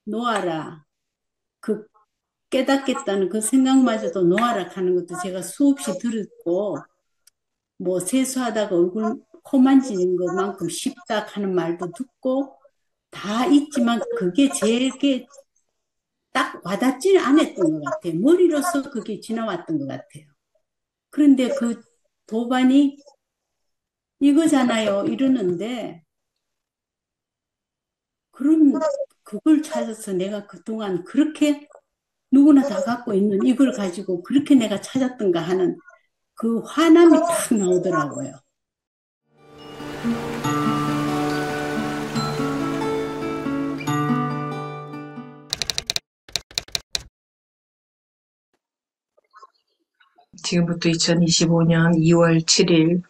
놓아라. 그 깨닫겠다는 그 생각마저도 놓아라 하는 것도 제가 수없이 들었고, 뭐 세수하다가 얼굴 코 만지는 것만큼 쉽다 하는 말도 듣고 다 있지만 그게 제게 딱 와닿지는 않았던 것 같아요. 머리로서 그게 지나왔던 것 같아요. 그런데 그 도반이 이거잖아요. 이러는데 그런 그걸 찾아서 내가 그동안 그렇게 누구나 다 갖고 있는 이걸 가지고 그렇게 내가 찾았던가 하는 그 화남이 탁 나오더라고요. 지금부터 2025년 2월 7일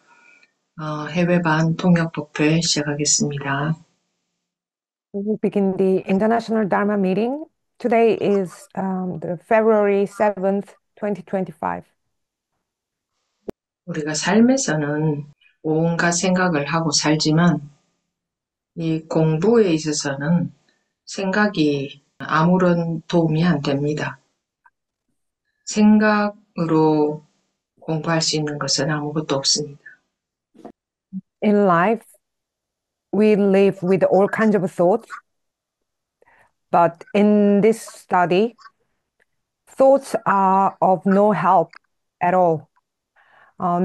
해외 반 통역 독해 시작하겠습니다. We will begin the International Dharma meeting. Today is the February 7th, 2025. 우리가 삶에서는 온갖 생각을 하고 살지만 이 공부에 있어서는 생각이 아무런 도움이 안 됩니다. 생각으로 공부할 수 있는 것은 아무것도 없습니다. In life, we live with all kinds of thoughts, but in this study, thoughts are of no help at all.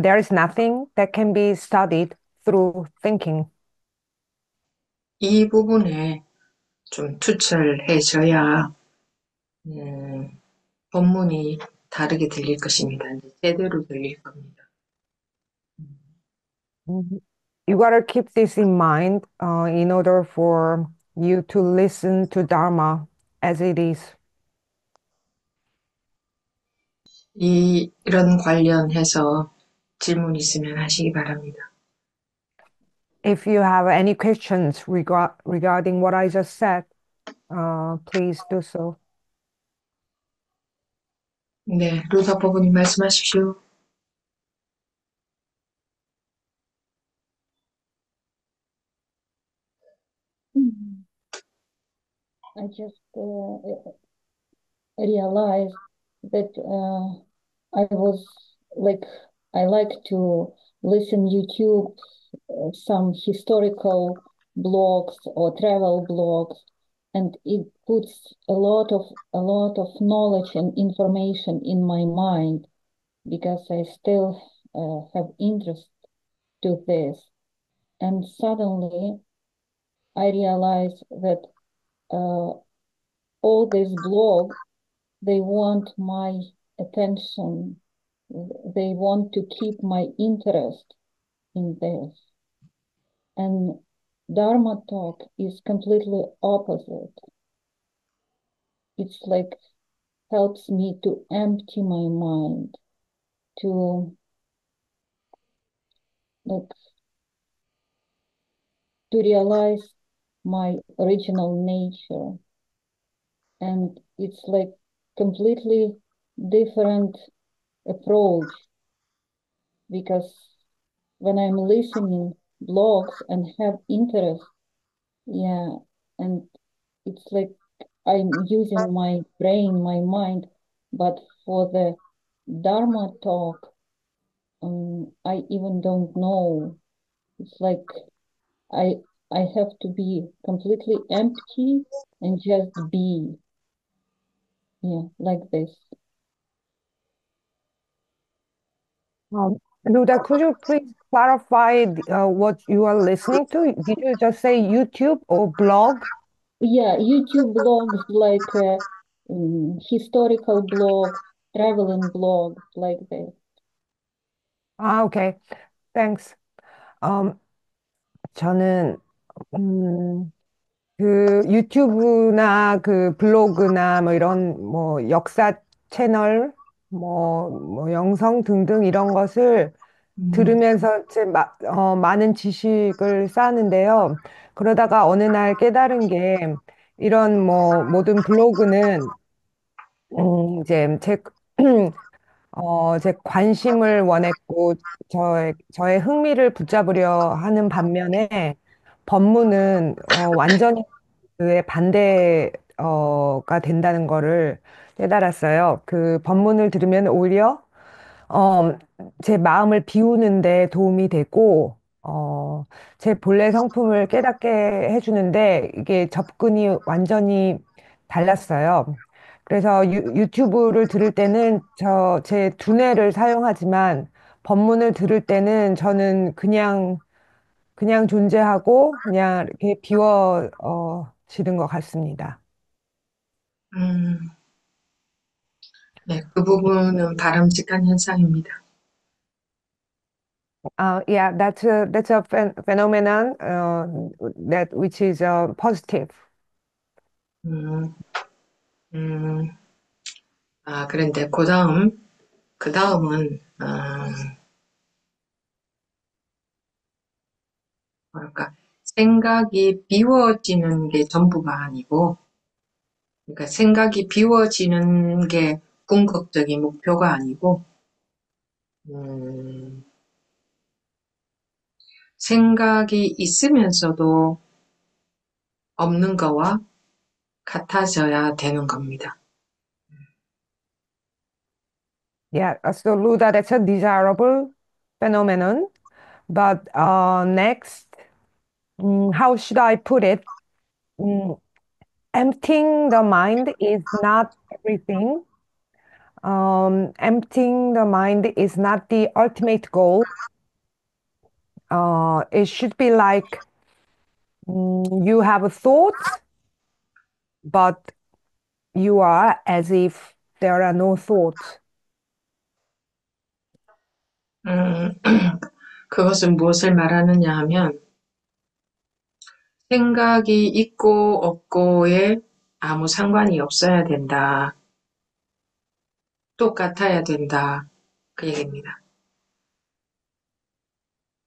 There is nothing that can be studied through thinking. 이 부분에 좀 투철해져야 본문이 다르게 들릴 것입니다. 제대로 들릴 겁니다. You gotta keep this in mind in order for you to listen to Dharma as it is. 이런 관련해서 질문 있으면 하시기 바랍니다. If you have any questions regarding what I just said, please do so. 네, 루사 법부님 말씀하십시오. I just realized that I was like, I like to listen YouTube, some historical blogs or travel blogs, and it puts a lot of knowledge and information in my mind because I still have interest to this. And suddenly I realized that all these blogs, they want my attention. They want to keep my interest in this. And Dharma talk is completely opposite. It's like helps me to empty my mind, to like to realize my original nature. And it's like completely different approach because when I'm listening blogs and have interest, yeah, and it's like I'm using my brain, my mind, but for the Dharma talk, I even don't know. It's like I I have to be completely empty and just be, yeah, like this. Luda, could you please clarify what you are listening to? Did you just say YouTube or blog? Yeah, YouTube blogs like historical blogs, traveling blogs like this. Ah, okay. Thanks. Um, 저는 그 유튜브나 그 블로그나 뭐 이런 뭐 역사 채널 뭐 영상 등등 이런 것을 들으면서 많은 지식을 쌓는데요. 그러다가 어느 날 깨달은 게 이런 뭐 모든 블로그는 이제 제 관심을 원했고 저의 흥미를 붙잡으려 하는 반면에 법문은 완전히 그에 반대 가 된다는 거를 깨달았어요. 그 법문을 들으면 오히려 어, 제 마음을 비우는데 도움이 되고, 제 본래 성품을 깨닫게 해주는데 이게 접근이 완전히 달랐어요. 그래서 유튜브를 들을 때는 제 두뇌를 사용하지만 법문을 들을 때는 저는 그냥 존재하고 그냥 이렇게 지는 것 같습니다. 음, 네, 그 부분은 바람직한 현상입니다. Yeah, that's a phenomenon that which is positive. 음, 음, 그런데 그 다음은, 뭐랄까, 생각이 비워지는 게 전부가 아니고, 그러니까 생각이 비워지는 게 궁극적인 목표가 아니고, 음, 생각이 있으면서도 없는 거와 같아져야 되는 겁니다. Yeah, so Luda, that's a desirable phenomenon. But next, how should I put it? Mm, Emptying the mind is not everything. Emptying the mind is not the ultimate goal. It should be like you have a thought, but you are as if there are no thoughts. 음, 그것은 무엇을 말하느냐 하면, 생각이 있고 없고에 아무 상관이 없어야 된다. 똑같아야 된다. 그 얘기입니다.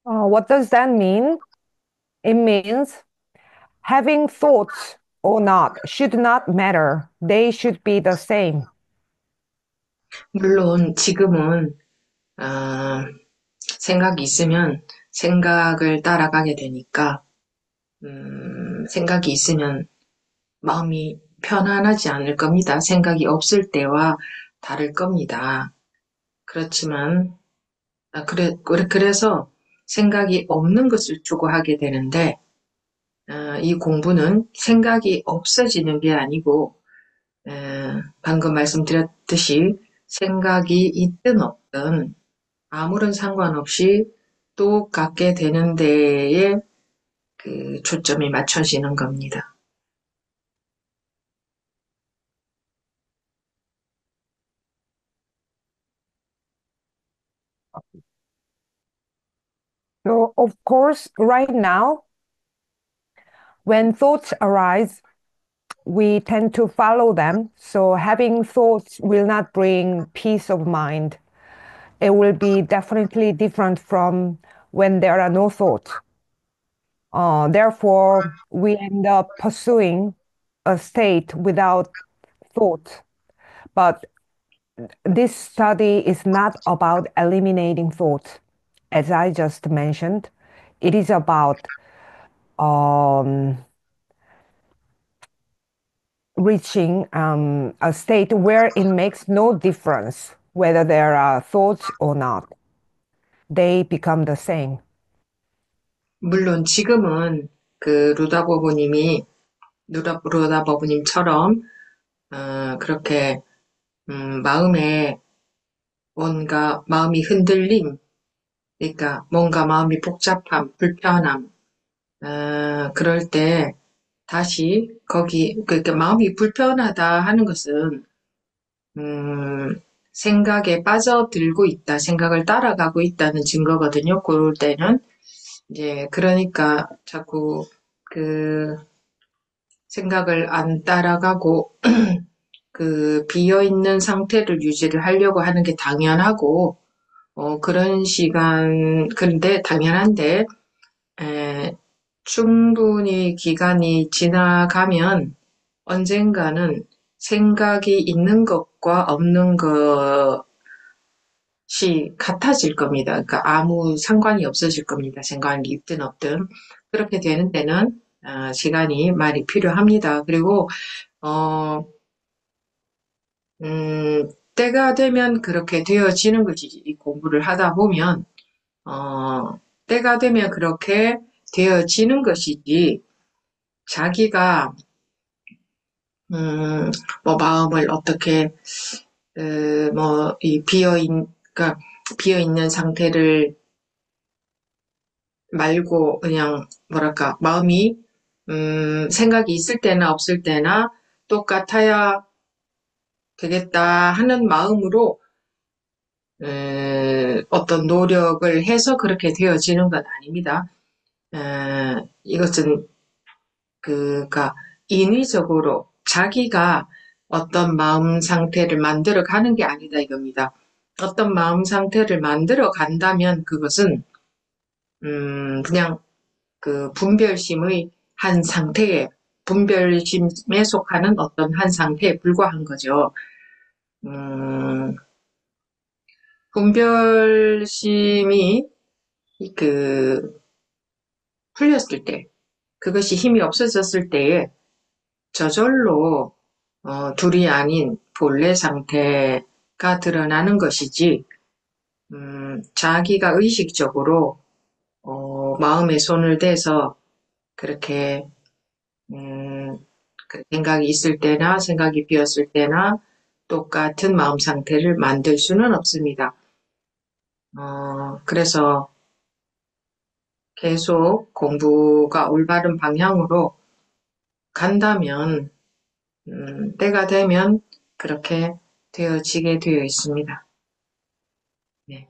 What does that mean? It means having thoughts or not should not matter. They should be the same. 물론 지금은 어, 생각이 있으면 생각을 따라가게 되니까 생각이 있으면 마음이 편안하지 않을 겁니다. 생각이 없을 때와 다를 겁니다. 그렇지만 그래서 생각이 없는 것을 추구하게 되는데 이 공부는 생각이 없어지는 게 아니고 방금 말씀드렸듯이 생각이 있든 없든 아무런 상관없이 또 갖게 되는 데에 그 초점이 맞춰지는 겁니다. So, of course, right now, when thoughts arise, we tend to follow them. So, having thoughts will not bring peace of mind. It will be definitely different from when there are no thoughts. Therefore, we end up pursuing a state without thought. But this study is not about eliminating thought, as I just mentioned. It is about um, reaching a state where it makes no difference whether there are thoughts or not. They become the same. 물론 지금은 그 루다버브님처럼 그렇게 마음에 뭔가 마음이 흔들림, 그러니까 뭔가 마음이 복잡함, 불편함, 그럴 때 다시 그러니까 마음이 불편하다 하는 것은 생각에 빠져들고 있다, 생각을 따라가고 있다는 증거거든요. 그럴 때는 이제 그러니까 자꾸 그 생각을 안 따라가고 그 비어있는 상태를 유지를 하려고 하는 게 당연하고 그런데 당연한데 충분히 기간이 지나가면 언젠가는 생각이 있는 것과 없는 것이 같아질 겁니다. 그러니까 아무 상관이 없어질 겁니다. 생각이 있든 없든. 그렇게 되는 때는 시간이 많이 필요합니다. 그리고, 어, 때가 되면 그렇게 되어지는 것이지. 이 공부를 하다 보면, 때가 되면 그렇게 되어지는 것이지, 자기가, 뭐, 마음을 어떻게, 이 그러니까, 비어있는 상태를 말고, 그냥, 뭐랄까, 마음이, 생각이 있을 때나 없을 때나 똑같아야 되겠다 하는 마음으로, 어떤 노력을 해서 그렇게 되어지는 건 아닙니다. 이것은 그니까 인위적으로 자기가 어떤 마음 상태를 만들어 가는 게 아니다 이겁니다. 어떤 마음 상태를 만들어 간다면 그것은 그냥 그 분별심의 한 상태에 분별심에 속하는 어떤 한 상태에 불과한 거죠. 음, 분별심이 그 풀렸을 때, 그것이 힘이 없어졌을 때에 저절로 둘이 아닌 본래 상태가 드러나는 것이지, 자기가 의식적으로 마음에 손을 대서 그렇게 그 생각이 있을 때나 생각이 비었을 때나 똑같은 마음 상태를 만들 수는 없습니다. 그래서 계속 공부가 올바른 방향으로 간다면 때가 되면 그렇게 되어지게 되어 있습니다. 네.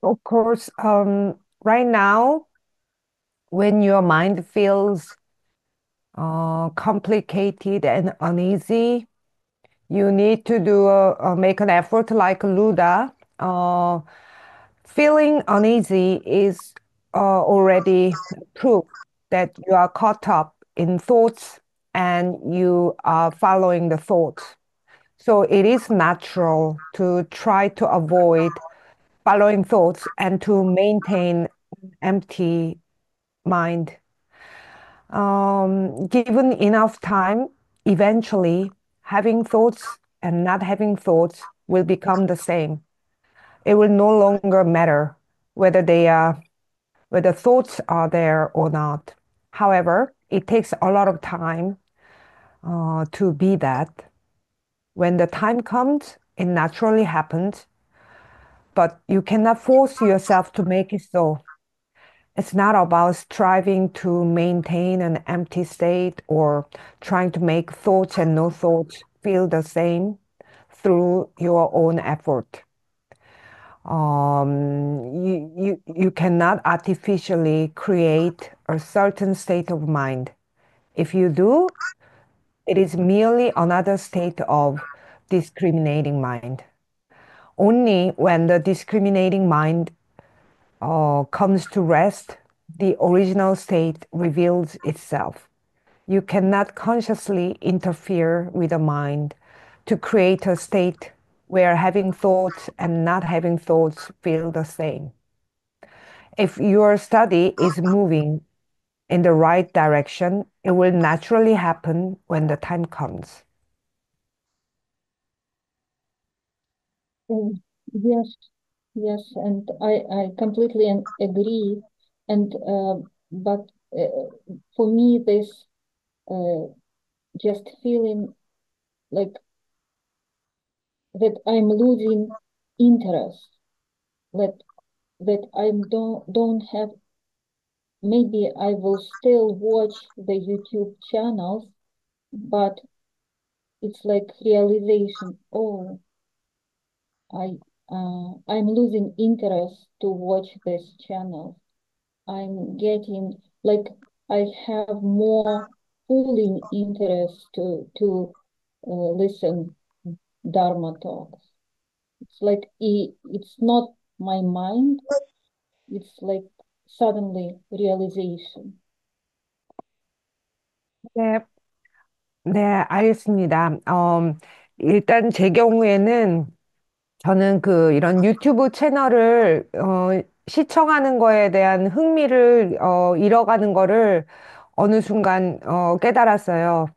Of course, right now, when your mind feels complicated and uneasy, you need to make an effort like Luda. Feeling uneasy is already proof that you are caught up in thoughts and you are following the thoughts. So it is natural to try to avoid following thoughts and to maintain empty mind. Given enough time, eventually having thoughts and not having thoughts will become the same. It will no longer matter whether whether thoughts are there or not. However, it takes a lot of time to be that. When the time comes, it naturally happens, but you cannot force yourself to make it so. It's not about striving to maintain an empty state or trying to make thoughts and no thoughts feel the same through your own effort. You cannot artificially create a certain state of mind. If you do, it is merely another state of discriminating mind. Only when the discriminating mind comes to rest, the original state reveals itself. You cannot consciously interfere with the mind to create a state where having thoughts and not having thoughts feel the same. If your study is moving in the right direction, it will naturally happen when the time comes. Yes, yes, and I completely agree. And but for me, this just feeling like that I'm losing interest, that I don't have. Maybe I will still watch the YouTube channels, but it's like realization. Oh, I'm losing interest to watch this channel. I'm getting like I have more pulling interest to listen Dharma talks. It's like it's not my mind. It's like suddenly realization. 네, 네, 알겠습니다. 일단 제 경우에는 저는 이런 유튜브 채널을 시청하는 거에 대한 흥미를 잃어가는 거를 어느 순간 깨달았어요.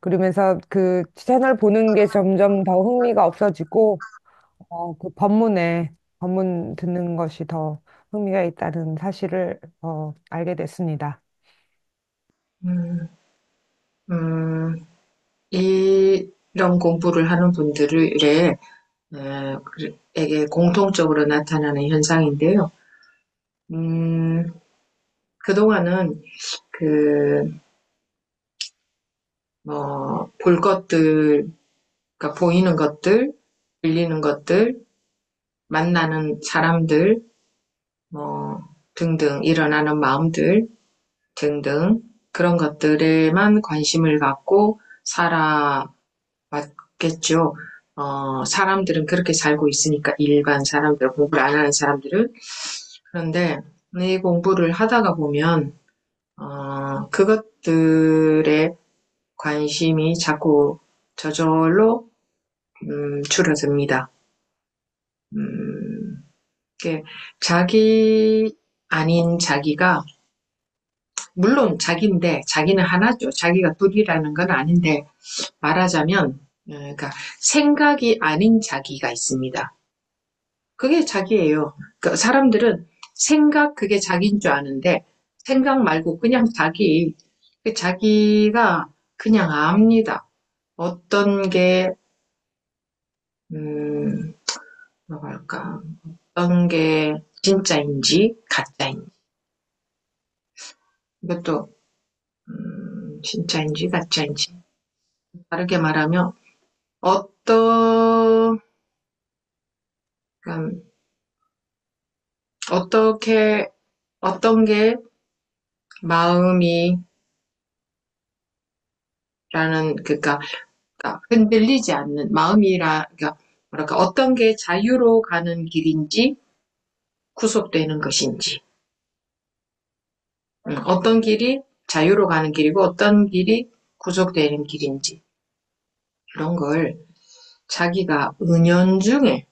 그러면서 그 채널 보는 게 점점 더 흥미가 없어지고 그 법문 듣는 것이 더 흥미가 있다는 사실을 알게 됐습니다. 음, 음, 이런 공부를 하는 분들의 에게 공통적으로 나타나는 현상인데요. 그동안은 그, 볼 것들, 그러니까 보이는 것들, 들리는 것들, 만나는 사람들, 등등, 일어나는 마음들 등등, 그런 것들에만 관심을 갖고 살아왔겠죠. 사람들은 그렇게 살고 있으니까, 일반 사람들, 공부를 안 하는 사람들은. 그런데 이 공부를 하다가 보면, 그것들의 관심이 자꾸 저절로, 줄어듭니다. 이게 자기 아닌 자기가, 물론 자기인데, 자기는 하나죠. 자기가 둘이라는 건 아닌데, 말하자면, 그러니까 생각이 아닌 자기가 있습니다. 그게 자기예요. 그 사람들은 생각 그게 자기인 줄 아는데, 생각 말고 그냥 그 자기가 그냥 압니다. 어떤 게, 뭐랄까, 어떤 게 진짜인지, 가짜인지. 이것도, 진짜인지, 가짜인지. 다르게 말하면, 어떤, 그러니까 어떤 게 마음이라는, 그러니까 흔들리지 않는 그러니까 뭐랄까, 어떤 게 자유로 가는 길인지, 구속되는 것인지, 어떤 길이 자유로 가는 길이고, 어떤 길이 구속되는 길인지, 이런 걸 자기가 은연중에,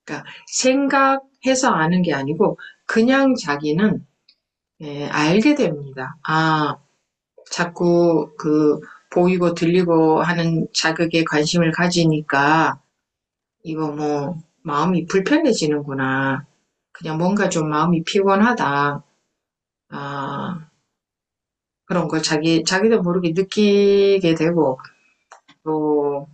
그러니까 생각해서 아는 게 아니고, 그냥 자기는 알게 됩니다. 자꾸 보이고 들리고 하는 자극에 관심을 가지니까 이거 마음이 불편해지는구나. 그냥 뭔가 좀 마음이 피곤하다. 그런 걸 자기도 모르게 느끼게 되고, 또,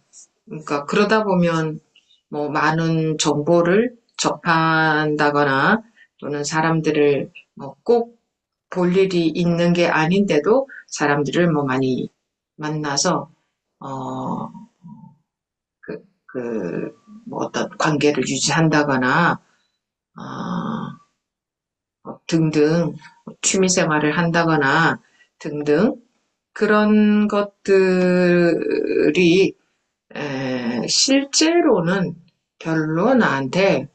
그러니까 그러다 보면 많은 정보를 접한다거나 또는 사람들을 꼭 볼 일이 있는 게 아닌데도 사람들을 많이 만나서, 어떤 관계를 유지한다거나, 등등, 취미 생활을 한다거나, 등등, 그런 것들이, 실제로는 별로 나한테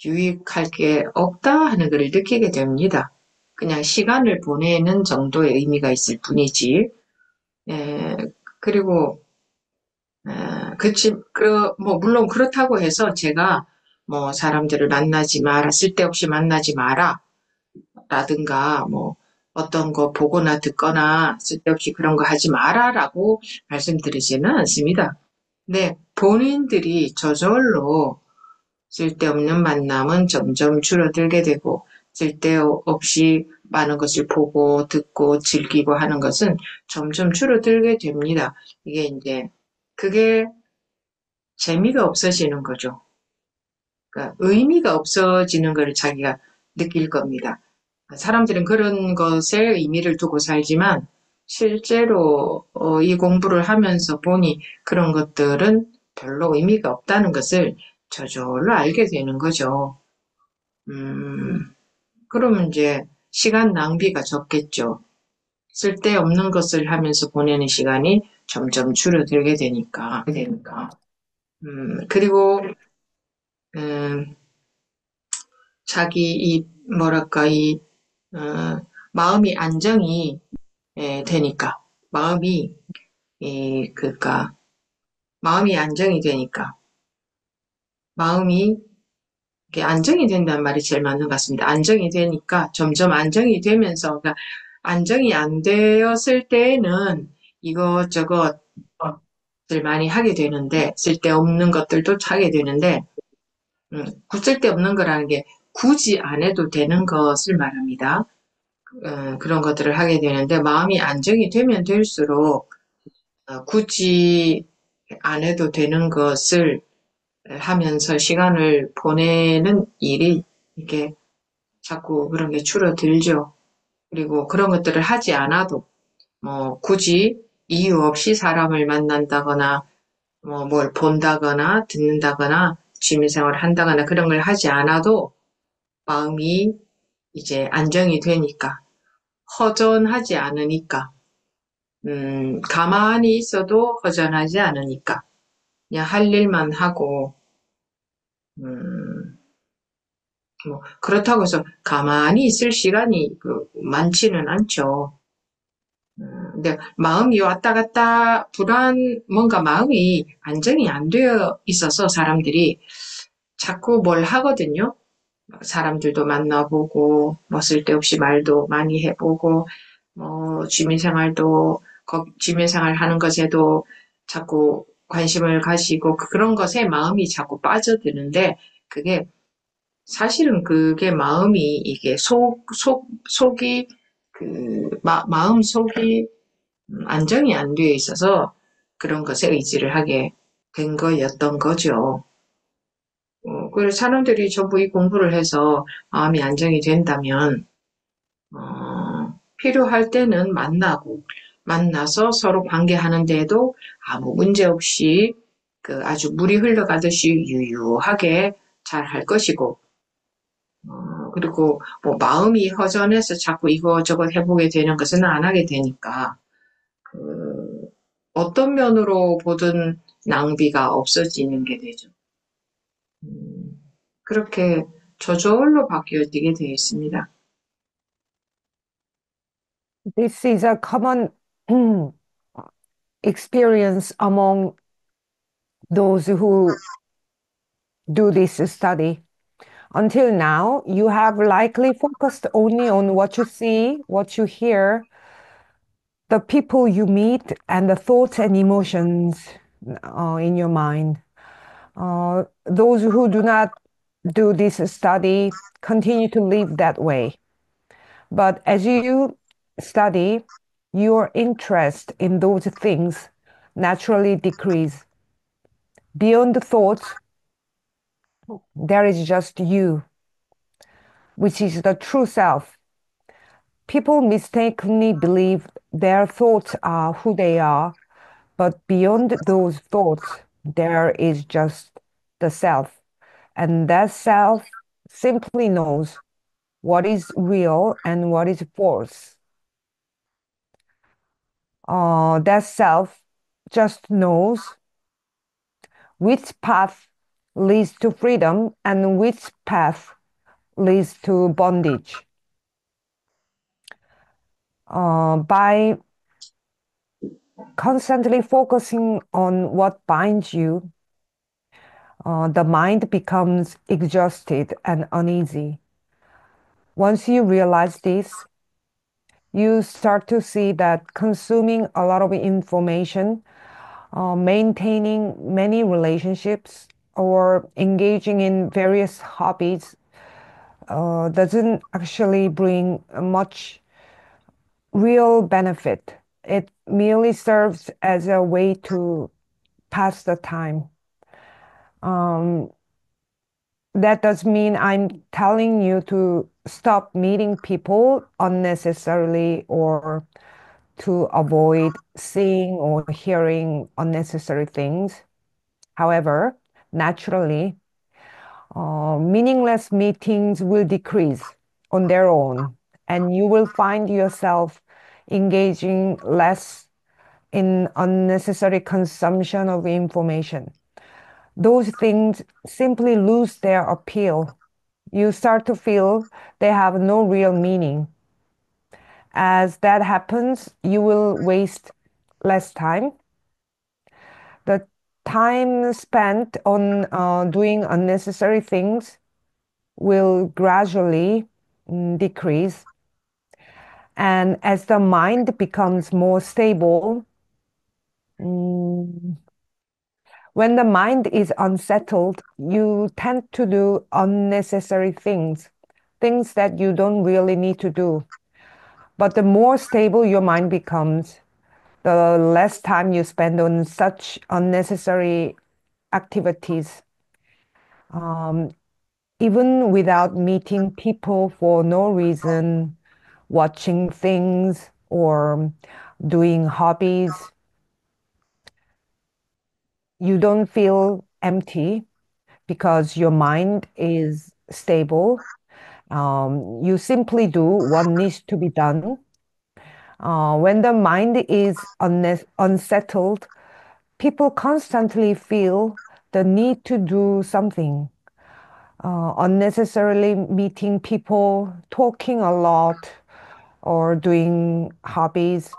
유익할 게 없다 하는 걸 느끼게 됩니다. 그냥 시간을 보내는 정도의 의미가 있을 뿐이지. 그리고 물론 그렇다고 해서 제가 사람들을 만나지 마라, 쓸데없이 만나지 마라, 라든가, 어떤 거 보거나 듣거나 쓸데없이 그런 거 하지 마라라고 말씀드리지는 않습니다. 근데 본인들이 저절로 쓸데없는 만남은 점점 줄어들게 되고, 쓸데없이 많은 것을 보고 듣고 즐기고 하는 것은 점점 줄어들게 됩니다. 그게 재미가 없어지는 거죠. 그러니까 의미가 없어지는 걸 자기가 느낄 겁니다. 사람들은 그런 것에 의미를 두고 살지만 실제로 이 공부를 하면서 보니 그런 것들은 별로 의미가 없다는 것을 저절로 알게 되는 거죠. 그러면 이제 시간 낭비가 적겠죠. 쓸데없는 것을 하면서 보내는 시간이 점점 줄어들게 되니까. 그리고 자기 마음이 안정이 되니까, 그러니까 마음이 안정이 되니까, 마음이 안정이 된다는 말이 제일 맞는 것 같습니다. 안정이 되니까 점점 안정이 되면서, 그러니까 안정이 안 되었을 때에는 이것저것 들 많이 하게 되는데, 쓸데없는 것들도 하게 되는데, 쓸데없는 거라는 게 굳이 안 해도 되는 것을 말합니다. 그런 것들을 하게 되는데, 마음이 안정이 되면 될수록, 굳이 안 해도 되는 것을 하면서 시간을 보내는 일이 이게 자꾸 그런 게 줄어들죠. 그리고 그런 것들을 하지 않아도 뭐 굳이 이유 없이 사람을 만난다거나 뭐 뭘 본다거나 듣는다거나 취미생활을 한다거나 그런 걸 하지 않아도 마음이 이제 안정이 되니까 허전하지 않으니까 가만히 있어도 허전하지 않으니까 그냥 할 일만 하고 음, 뭐 그렇다고 해서 가만히 있을 시간이 많지는 않죠. 근데 마음이 왔다 갔다 뭔가 마음이 안정이 안 되어 있어서 사람들이 자꾸 뭘 하거든요. 사람들도 만나보고, 뭐 쓸데없이 말도 많이 해보고, 뭐 취미생활 하는 것에도 자꾸 관심을 가지고 그런 것에 마음이 자꾸 빠져드는데, 그게 사실은 그게 마음이 이게 속이 마음 속이 안정이 안 되어 있어서 그런 것에 의지를 하게 된 거였던 거죠. 그래서 사람들이 전부 이 공부를 해서 마음이 안정이 된다면, 필요할 때는 만나서 서로 관계하는데도 아무 문제 없이 아주 물이 흘러가듯이 유유하게 잘 할 것이고, 그리고 뭐 마음이 허전해서 자꾸 이거저거 해보게 되는 것은 안 하게 되니까, 어떤 면으로 보든 낭비가 없어지는 게 되죠. 그렇게 저절로 바뀌어지게 되어 있습니다. This is a common experience among those who do this study. Until now, you have likely focused only on what you see, what you hear, the people you meet, and the thoughts and emotions in your mind. Those who do not do this study continue to live that way. But as you study, your interest in those things naturally decrease. Beyond the thoughts, there is just you, which is the true self. People mistakenly believe their thoughts are who they are, but beyond those thoughts, there is just the self. And that self simply knows what is real and what is false. That self just knows which path leads to freedom and which path leads to bondage. By constantly focusing on what binds you, the mind becomes exhausted and uneasy. Once you realize this, you start to see that consuming a lot of information, maintaining many relationships, or engaging in various hobbies doesn't actually bring much real benefit. It merely serves as a way to pass the time. That does mean I'm telling you to stop meeting people unnecessarily or to avoid seeing or hearing unnecessary things. However, naturally, meaningless meetings will decrease on their own, and you will find yourself engaging less in unnecessary consumption of information. Those things simply lose their appeal. You start to feel they have no real meaning. As that happens, you will waste less time. The time spent on doing unnecessary things will gradually decrease. And as the mind becomes more stable, when the mind is unsettled, you tend to do unnecessary things, things that you don't really need to do. But the more stable your mind becomes, the less time you spend on such unnecessary activities. Even without meeting people for no reason, watching things or doing hobbies, you don't feel empty because your mind is stable. You simply do what needs to be done. When the mind is unsettled, people constantly feel the need to do something, unnecessarily meeting people, talking a lot, or doing hobbies.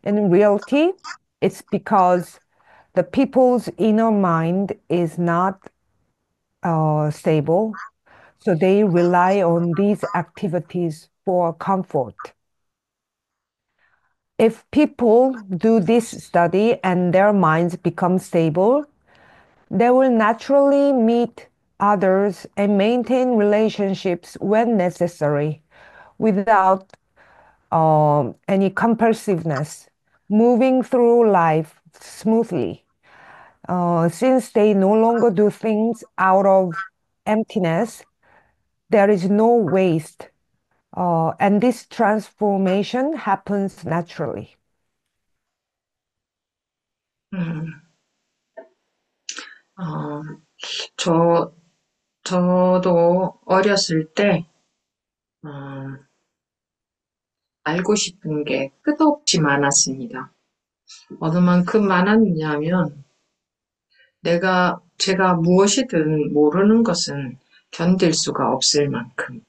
In reality, it's because the people's inner mind is not stable, so they rely on these activities for comfort. If people do this study and their minds become stable, they will naturally meet others and maintain relationships when necessary without any compulsiveness, moving through life smoothly. Since they no longer do things out of emptiness, there is no waste. And this transformation happens naturally. 음, 어, 저도 어렸을 때, 어, 알고 싶은 게 끝없이 많았습니다. 어느 만큼 많았냐면, 제가 무엇이든 모르는 것은 견딜 수가 없을 만큼,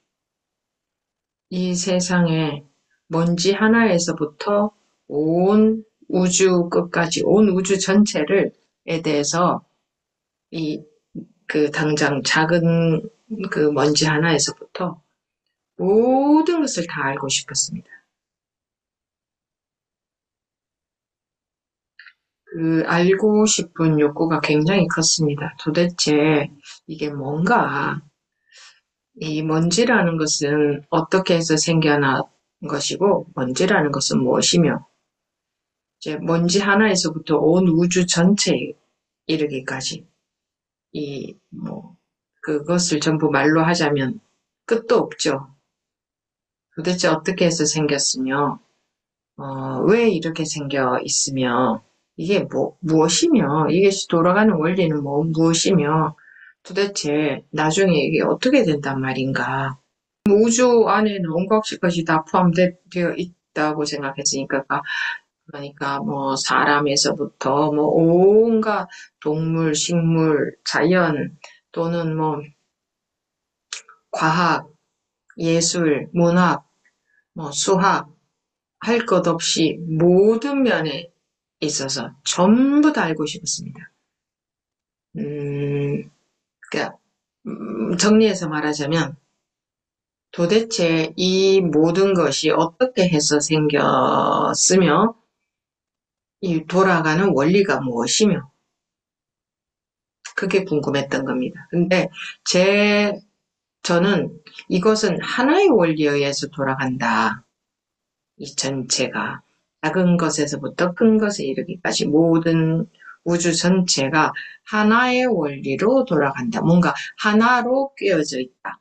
이 세상에 먼지 하나에서부터 온 우주 끝까지, 온 우주 전체에 대해서 당장 작은 그 먼지 하나에서부터 모든 것을 다 알고 싶었습니다. 그 알고 싶은 욕구가 굉장히 컸습니다. 도대체 이게 뭔가, 이 먼지라는 것은 어떻게 해서 생겨난 것이고, 먼지라는 것은 무엇이며, 이제 먼지 하나에서부터 온 우주 전체에 이르기까지, 그것을 전부 말로 하자면 끝도 없죠. 도대체 어떻게 해서 생겼으며, 왜 이렇게 생겨 있으며, 이게 무엇이며, 이게 돌아가는 원리는 무엇이며, 도대체 나중에 이게 어떻게 된단 말인가. 우주 안에는 온갖 것이 다 포함되어 있다고 생각했으니까, 그러니까 사람에서부터 온갖 동물, 식물, 자연, 또는 과학, 예술, 문학, 수학, 할 것 없이 모든 면에 있어서 전부 다 알고 싶었습니다. 그러니까 정리해서 말하자면 도대체 이 모든 것이 어떻게 해서 생겼으며 이 돌아가는 원리가 무엇이며 그게 궁금했던 겁니다. 근데 저는 이것은 하나의 원리에 의해서 돌아간다. 이 전체가 작은 것에서부터 큰 것에 이르기까지 모든 우주 전체가 하나의 원리로 돌아간다. 뭔가 하나로 꿰어져 있다.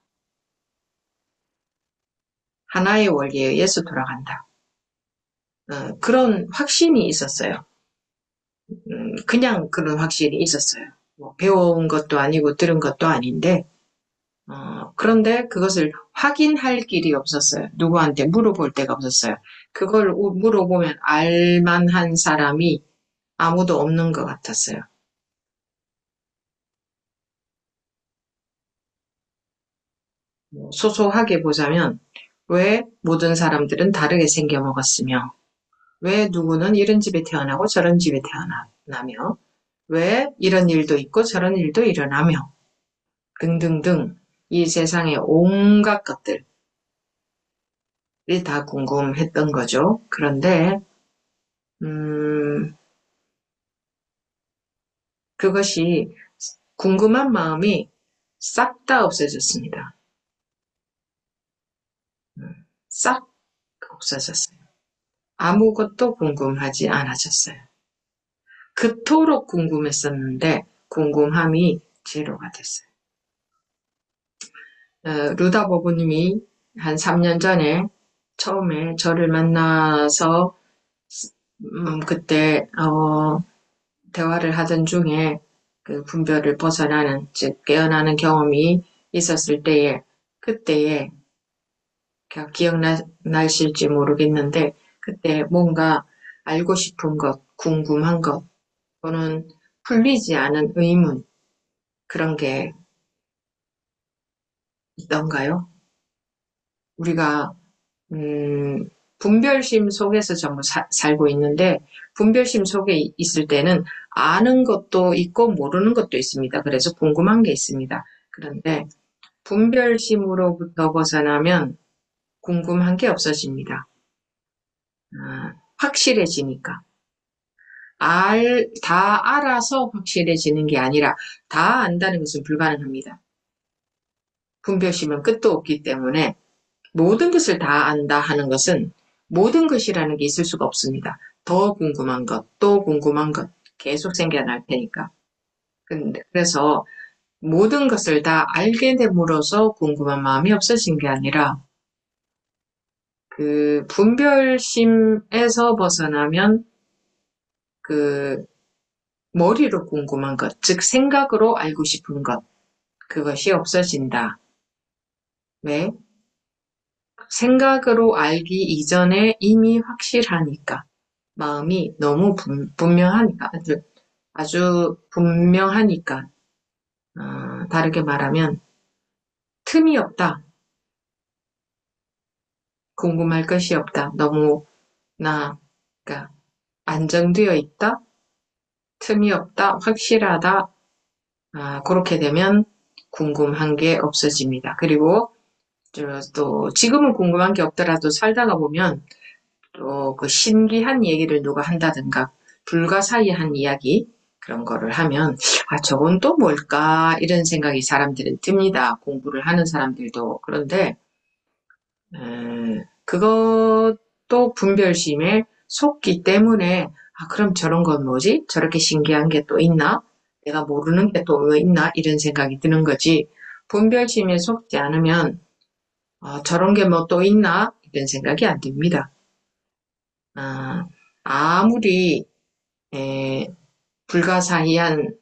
하나의 원리에 의해서 돌아간다. 그런 확신이 있었어요. 그냥 그런 확신이 있었어요. 배워온 것도 아니고 들은 것도 아닌데 그런데 그것을 확인할 길이 없었어요. 누구한테 물어볼 데가 없었어요. 그걸 물어보면 알만한 사람이 아무도 없는 것 같았어요. 소소하게 보자면 왜 모든 사람들은 다르게 생겨 먹었으며 왜 누구는 이런 집에 태어나고 저런 집에 태어나며 왜 이런 일도 있고 저런 일도 일어나며 등등등 이 세상의 온갖 것들이 다 궁금했던 거죠. 그런데 그것이 궁금한 마음이 싹 다 없어졌습니다. 싹 없어졌어요. 아무것도 궁금하지 않아졌어요. 그토록 궁금했었는데 궁금함이 제로가 됐어요. 루다 보부님이 한 3년 전에 처음에 저를 만나서 그때 대화를 하던 중에 그 분별을 벗어나는, 즉 깨어나는 경험이 있었을 때에, 그때에 기억나실지 모르겠는데 그때 뭔가 알고 싶은 것, 궁금한 것, 또는 풀리지 않은 의문, 그런 게 있던가요? 우리가 분별심 속에서 전부 살고 있는데, 분별심 속에 있을 때는 아는 것도 있고 모르는 것도 있습니다. 그래서 궁금한 게 있습니다. 그런데 분별심으로부터 벗어나면 궁금한 게 없어집니다. 확실해지니까. 다 알아서 확실해지는 게 아니라 다 안다는 것은 불가능합니다. 분별심은 끝도 없기 때문에 모든 것을 다 안다 하는 것은 모든 것이라는 게 있을 수가 없습니다. 더 궁금한 것, 또 궁금한 것 계속 생겨날 테니까. 그래서 모든 것을 다 알게 됨으로써 궁금한 마음이 없어진 게 아니라 그 분별심에서 벗어나면 그 머리로 궁금한 것, 즉 생각으로 알고 싶은 것, 그것이 없어진다. 왜? 생각으로 알기 이전에 이미 확실하니까. 마음이 너무 분명하니까, 아주 분명하니까. 다르게 말하면 틈이 없다. 궁금할 것이 없다. 그러니까 안정되어 있다. 틈이 없다. 확실하다. 그렇게 되면 궁금한 게 없어집니다. 그리고 또 지금은 궁금한 게 없더라도 살다가 보면 또 그 신기한 얘기를 누가 한다든가 불가사의한 이야기 그런 거를 하면 저건 또 뭘까 이런 생각이 사람들은 듭니다. 공부를 하는 사람들도. 그런데 그것도 분별심에 속기 때문에 그럼 저런 건 뭐지? 저렇게 신기한 게 또 있나? 내가 모르는 게 또 있나? 이런 생각이 드는 거지. 분별심에 속지 않으면 저런 게 뭐 또 있나? 이런 생각이 안 듭니다. 아무리 불가사의한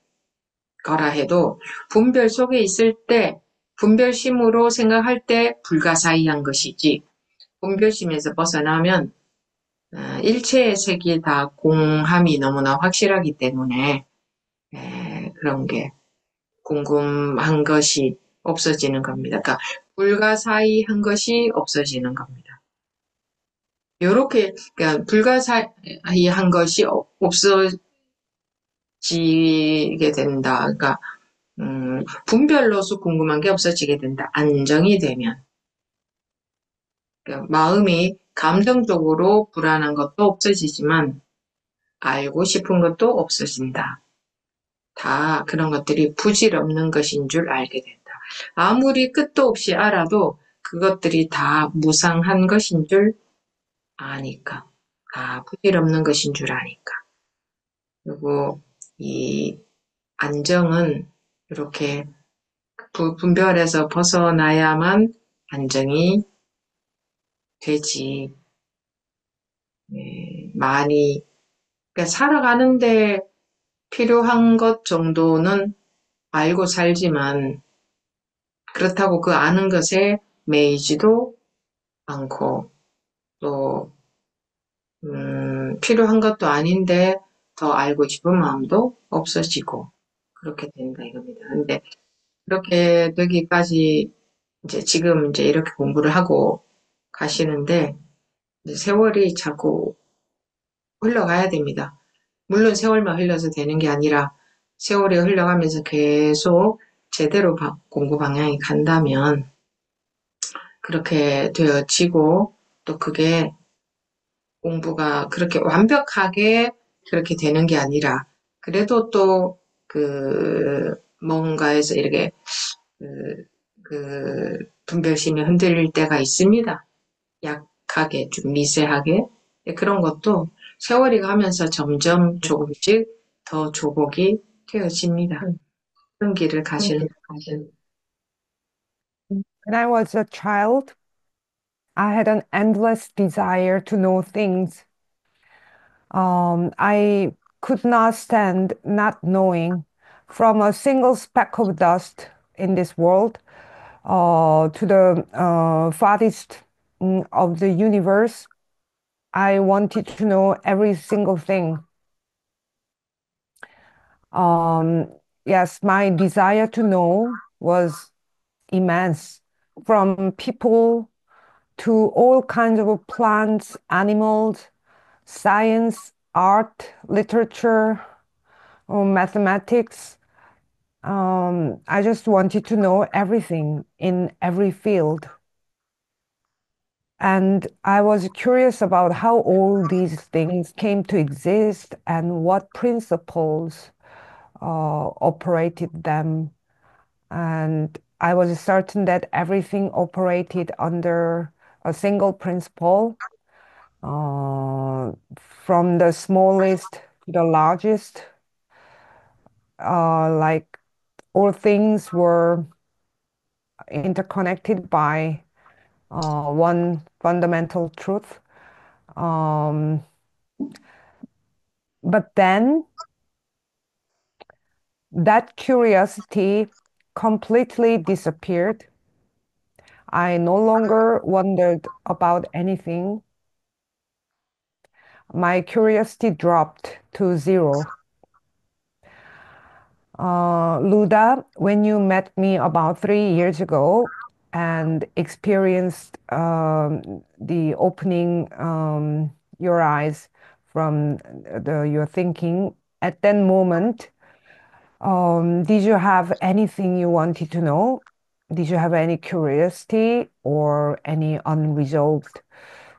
거라 해도 분별 속에 있을 때 분별심으로 생각할 때 불가사의한 것이지 분별심에서 벗어나면 일체의 색이 다 공함이 너무나 확실하기 때문에 그런 게 궁금한 것이 없어지는 겁니다. 그러니까 불가사의한 것이 없어지는 겁니다. 요렇게 그러니까 불가사의한 것이 없어지게 된다. 그러니까 분별로서 궁금한 게 없어지게 된다. 안정이 되면 그러니까 마음이 감정적으로 불안한 것도 없어지지만 알고 싶은 것도 없어진다. 다 그런 것들이 부질없는 것인 줄 알게 된다. 아무리 끝도 없이 알아도 그것들이 다 무상한 것인 줄 아니까. 부질없는 것인 줄 아니까. 그리고 이 안정은 이렇게 분별에서 벗어나야만 안정이 되지. 많이 그러니까 살아가는데 필요한 것 정도는 알고 살지만 그렇다고 그 아는 것에 매이지도 않고 또 필요한 것도 아닌데 더 알고 싶은 마음도 없어지고 그렇게 된다 이겁니다. 근데 그렇게 되기까지 지금 이렇게 공부를 하고 가시는데 세월이 자꾸 흘러가야 됩니다. 물론 세월만 흘러서 되는 게 아니라 세월이 흘러가면서 계속 제대로 공부 방향이 간다면 그렇게 되어지고 또 그게 공부가 그렇게 완벽하게 그렇게 되는 게 아니라 그래도 또 뭔가에서 이렇게 분별심이 흔들릴 때가 있습니다. 약하게, 좀 미세하게. 그런 것도 세월이 가면서 점점 조금씩 더 조복이 되어집니다. 그런 길을 가시는. When I was a child, I had an endless desire to know things. I could not stand not knowing from a single speck of dust in this world to the farthest of the universe. I wanted to know every single thing. Yes, my desire to know was immense, from people to all kinds of plants, animals, science, art, literature, or mathematics. I just wanted to know everything in every field. And I was curious about how all these things came to exist and what principles operated them. And I was certain that everything operated under a single principle, from the smallest to the largest. Like all things were interconnected by one fundamental truth. Um, but then that curiosity completely disappeared. I no longer wondered about anything. My curiosity dropped to zero. Luda, when you met me about 3 years ago and experienced the opening your eyes from your thinking, at that moment, did you have anything you wanted to know? Did you have any curiosity or any unresolved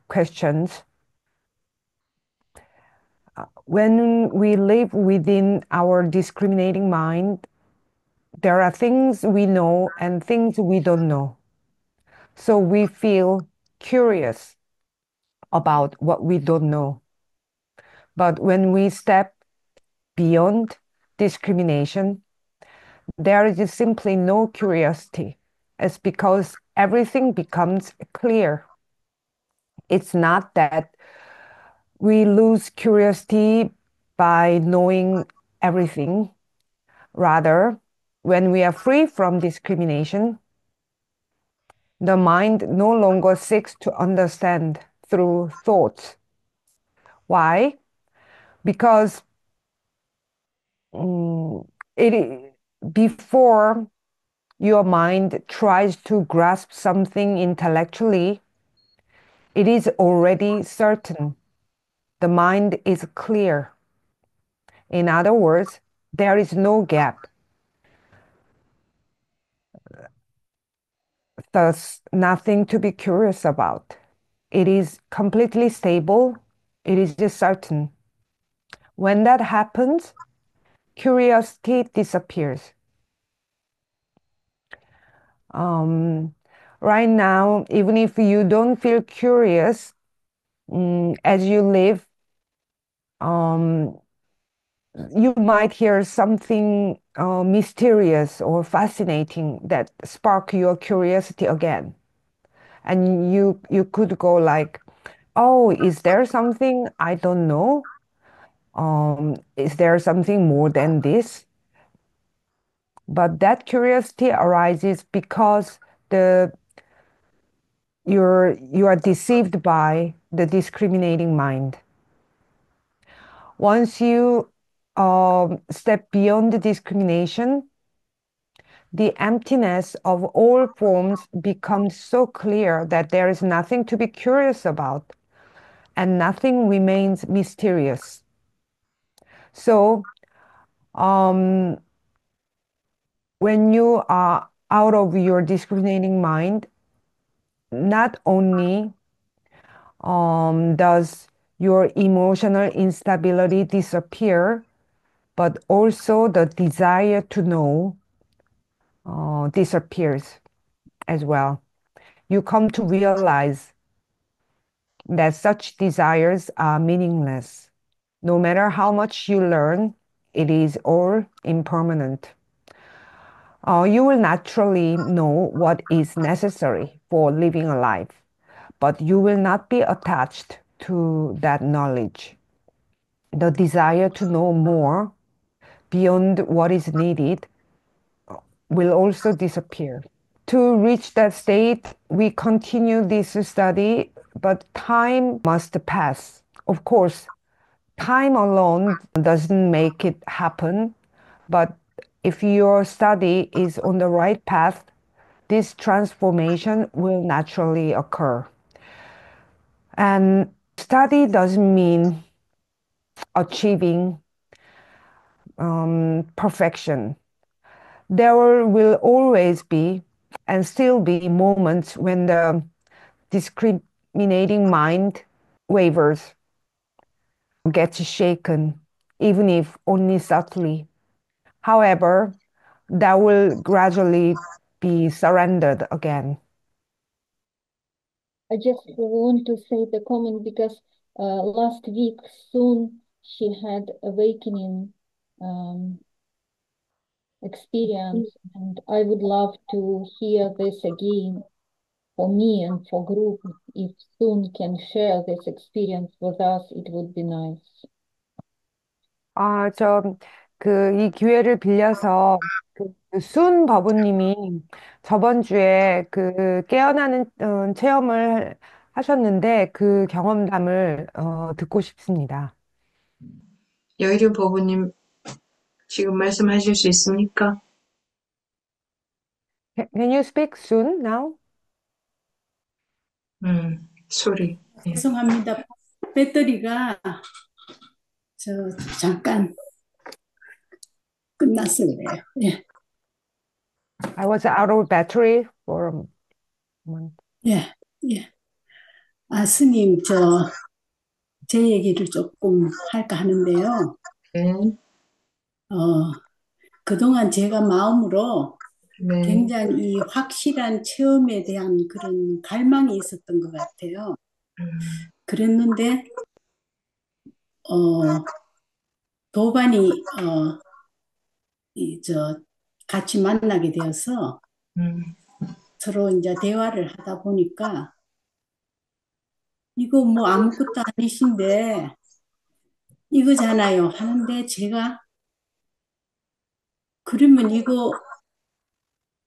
questions? When we live within our discriminating mind, there are things we know and things we don't know. So we feel curious about what we don't know. But when we step beyond discrimination, there is simply no curiosity. It's because everything becomes clear. It's not that we lose curiosity by knowing everything. Rather, when we are free from discrimination, the mind no longer seeks to understand through thoughts. Why? Because it before your mind tries to grasp something intellectually, it is already certain. The mind is clear. In other words, there is no gap. Thus, nothing to be curious about. It is completely stable. It is just certain. When that happens, curiosity disappears. Right now, even if you don't feel curious, as you live, you might hear something mysterious or fascinating that spark your curiosity again. And you could go like, oh, is there something I don't know? Is there something more than this? But that curiosity arises because the you are deceived by the discriminating mind. Once you step beyond the discrimination, the emptiness of all forms becomes so clear that there is nothing to be curious about and nothing remains mysterious. So, when you are out of your discriminating mind, not only does your emotional instability disappear, but also the desire to know disappears as well. You come to realize that such desires are meaningless. No matter how much you learn, it is all impermanent. You will naturally know what is necessary for living a life, but you will not be attached to that knowledge. The desire to know more beyond what is needed will also disappear. To reach that state, we continue this study, but time must pass. Of course, time alone doesn't make it happen, but if your study is on the right path, this transformation will naturally occur. And study doesn't mean achieving perfection. There will always be and still be moments when the discriminating mind wavers, gets shaken, even if only subtly. However, that will gradually be surrendered again. I just want to say the comment because last week soon she had awakening experience, and I would love to hear this again for me and for group. If soon can share this experience with us, it would be nice. 이 기회를 빌려서 순 바보님이 저번 주에 깨어나는 체험을 하셨는데 그 경험담을 듣고 싶습니다. 여의륜 보부님, 지금 말씀하실 수 있습니까? Can you speak soon now? 소리. 예. 죄송합니다. 배터리가 잠깐 끝났어요. 예. I was out of battery for a month. 예, 예. 스님, 제 얘기를 조금 할까 하는데요. 네. 그동안 제가 마음으로 네. 굉장히 확실한 체험에 대한 그런 갈망이 있었던 것 같아요. 그랬는데, 도반이, 같이 만나게 되어서 서로 이제 대화를 하다 보니까 이거 뭐 아무것도 아니신데 이거잖아요 하는데 제가 그러면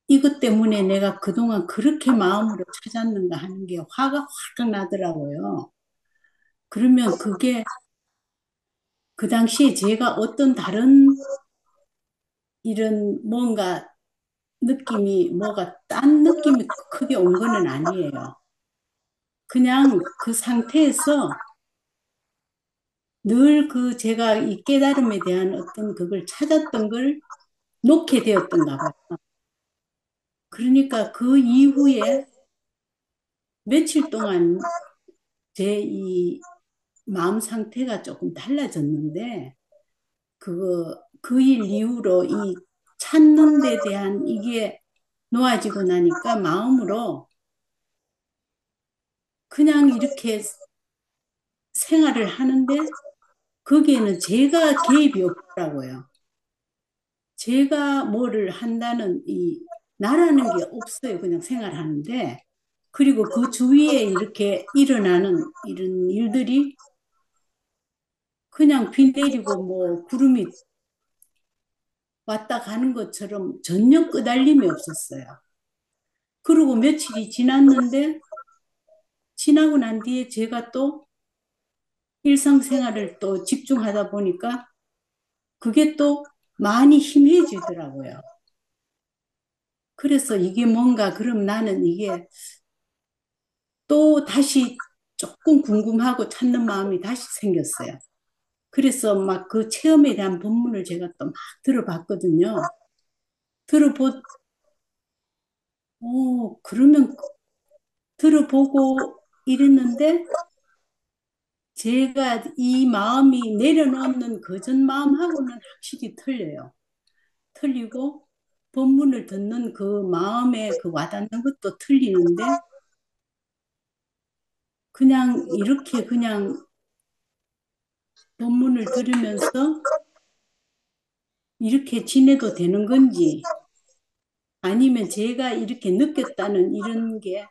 이것 때문에 내가 그동안 그렇게 마음으로 찾았는가 하는 게 화가 확 나더라고요. 그러면 그게 그 당시에 제가 어떤 다른 이런 뭔가 느낌이 뭐가 딴 느낌이 크게 온 거는 아니에요. 그냥 그 상태에서 늘 제가 이 깨달음에 대한 어떤 그걸 찾았던 걸 놓게 되었던가 봐요. 그러니까 그 이후에 며칠 동안 제 이 마음 상태가 조금 달라졌는데, 그 일 이후로 이 찾는 데 대한 이게 놓아지고 나니까 마음으로 그냥 이렇게 생활을 하는데, 거기에는 제가 개입이 없더라고요. 제가 뭐를 한다는 나라는 게 없어요. 그냥 생활하는데. 그리고 그 주위에 이렇게 일어나는 이런 일들이 그냥 비 내리고 뭐 구름이 왔다 가는 것처럼 전혀 끄달림이 없었어요. 그리고 며칠이 지났는데, 지나고 난 뒤에 제가 또 일상생활을 또 집중하다 보니까 그게 또 많이 희미해지더라고요. 그래서 이게 뭔가, 그럼 나는 이게 또 다시 조금 궁금하고 찾는 마음이 다시 생겼어요. 그래서 막 그 체험에 대한 본문을 제가 또 막 들어봤거든요. 들어보, 그러면 들어보고 이랬는데 제가 이 마음이 내려놓는 그전 마음하고는 확실히 틀려요. 틀리고 본문을 듣는 그 마음에 그 와닿는 것도 틀리는데 그냥 이렇게 그냥 본문을 들으면서 이렇게 지내도 되는 건지 아니면 제가 이렇게 느꼈다는 이런 게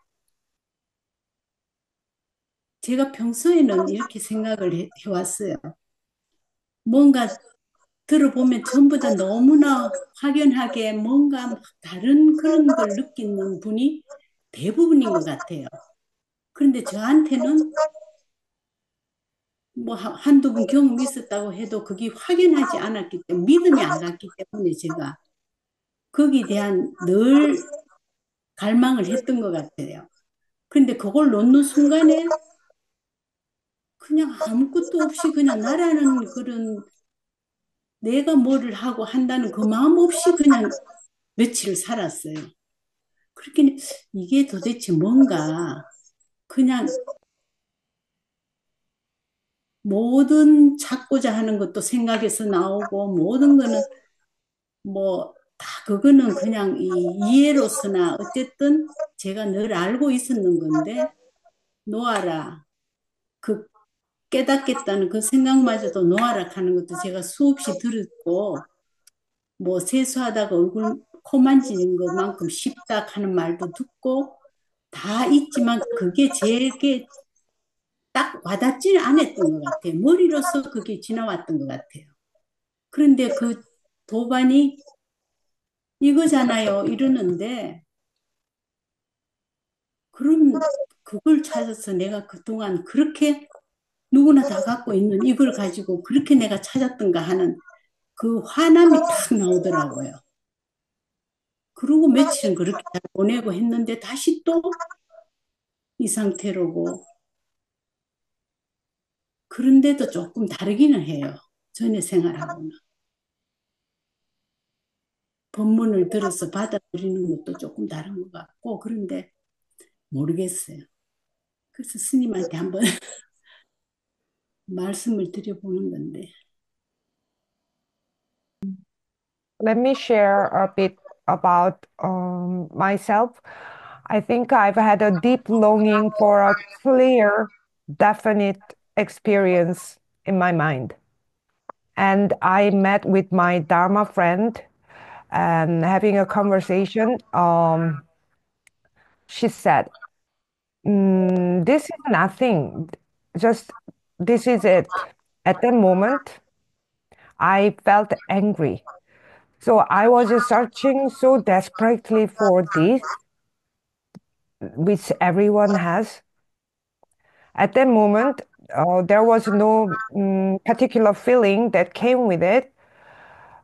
제가 평소에는 이렇게 생각을 해왔어요. 뭔가 들어보면 전부 다 너무나 확연하게 뭔가 막 다른 그런 걸 느끼는 분이 대부분인 것 같아요. 그런데 저한테는 뭐 한두 번 경험이 있었다고 해도 그게 확연하지 않았기 때문에 믿음이 안 갔기 때문에 제가 거기에 대한 늘 갈망을 했던 것 같아요. 그런데 그걸 놓는 순간에 그냥 아무것도 없이 그냥 나라는 그런 내가 뭐를 하고 한다는 그 마음 없이 그냥 며칠을 살았어요. 그렇게 이게 도대체 뭔가 그냥 모든 찾고자 하는 것도 생각에서 나오고 모든 거는 뭐 다 그거는 그냥 이 이해로서나 어쨌든 제가 늘 알고 있었는 건데 놓아라 그 깨닫겠다는 그 생각마저도 놓아라 하는 것도 제가 수없이 들었고 뭐 세수하다가 얼굴 코 만지는 것만큼 쉽다 하는 말도 듣고 다 있지만 그게 제게 딱 와닿지는 않았던 것 같아요. 머리로서 그게 지나왔던 것 같아요. 그런데 그 도반이 이거잖아요. 이러는데 그럼 그걸 찾아서 내가 그동안 그렇게 누구나 다 갖고 있는 이걸 가지고 그렇게 내가 찾았던가 하는 그 화남이 탁 나오더라고요. 그리고 며칠은 그렇게 잘 보내고 했는데 다시 또 이 상태로고 그런데도 조금 다르기는 해요. 전에 생활하고는. 본문을 들어서 받아들이는 것도 조금 다른 것 같고 그런데 모르겠어요. 그래서 스님한테 한번 말씀을 드려보는 건데. Let me share a bit about myself. I think I've had a deep longing for a clear, definite experience in my mind. And I met with my Dharma friend and having a conversation. She said, this is nothing, just this is it. At that moment, I felt angry. So I was searching so desperately for this, which everyone has. At that moment, there was no particular feeling that came with it,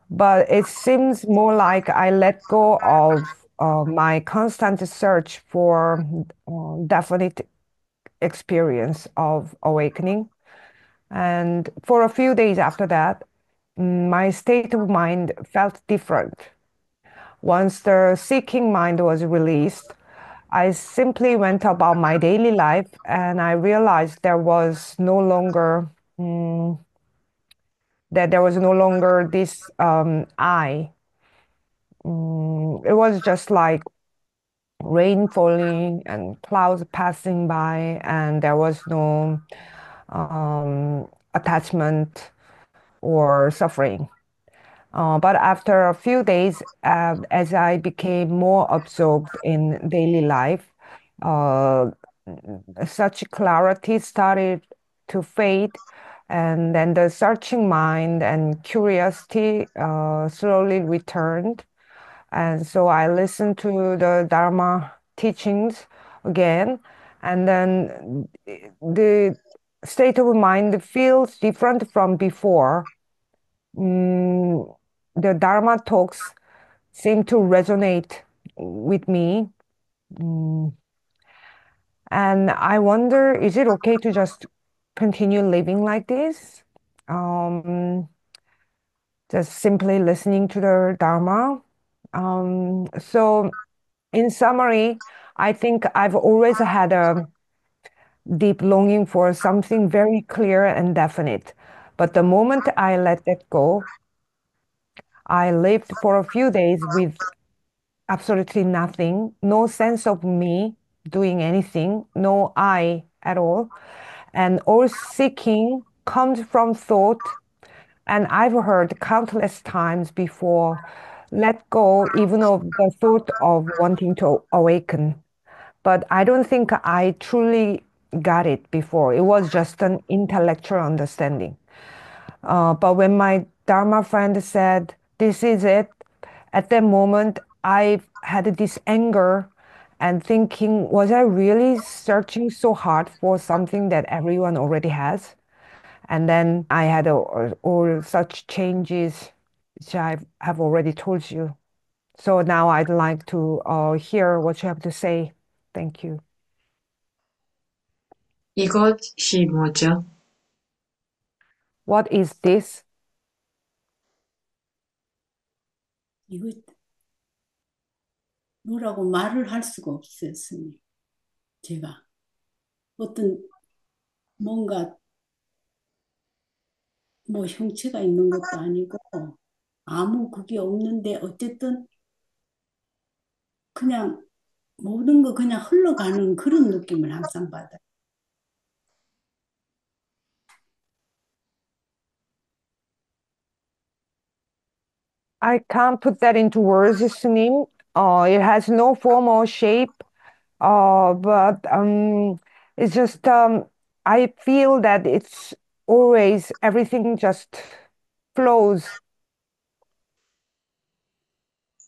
but it seems more like I let go of my constant search for definite experience of awakening. And for a few days after that, my state of mind felt different. Once the seeking mind was released, I simply went about my daily life and I realized mm, there was no longer this I. It was just like rain falling and clouds passing by, and there was no attachment or suffering. But after a few days, as I became more absorbed in daily life, uh, such clarity started to fade, and then the searching mind and curiosity slowly returned. And so I listened to the Dharma teachings again, and then the state of mind feels different from before. Mm, the Dharma talks seem to resonate with me. Mm, and I wonder, is it okay to just continue living like this? Um, just simply listening to the Dharma? So in summary, I think I've always had a deep longing for something very clear and definite. But the moment I let that go, I lived for a few days with absolutely nothing, no sense of me doing anything, no I at all. And all seeking comes from thought. And I've heard countless times before, let go even of the thought of wanting to awaken. But I don't think I truly got it before. It was just an intellectual understanding. But when my Dharma friend said, this is it, at that moment, I had this anger and thinking, was I really searching so hard for something that everyone already has? And then I had all such changes, which I have already told you. So now I'd like to hear what you have to say. Thank you. 이것이 뭐죠? What is this? 이거 뭐라고 말을 할 수가 없어요, 스님. 제가 어떤 뭔가 뭐 형체가 있는 것도 아니고 아무 그게 없는데 어쨌든 그냥 모든 거 그냥 흘러가는 그런 느낌을 항상 받아요. I can't put that into words, Sunim. It has no form or shape, but it's just I feel that it's always everything just flows.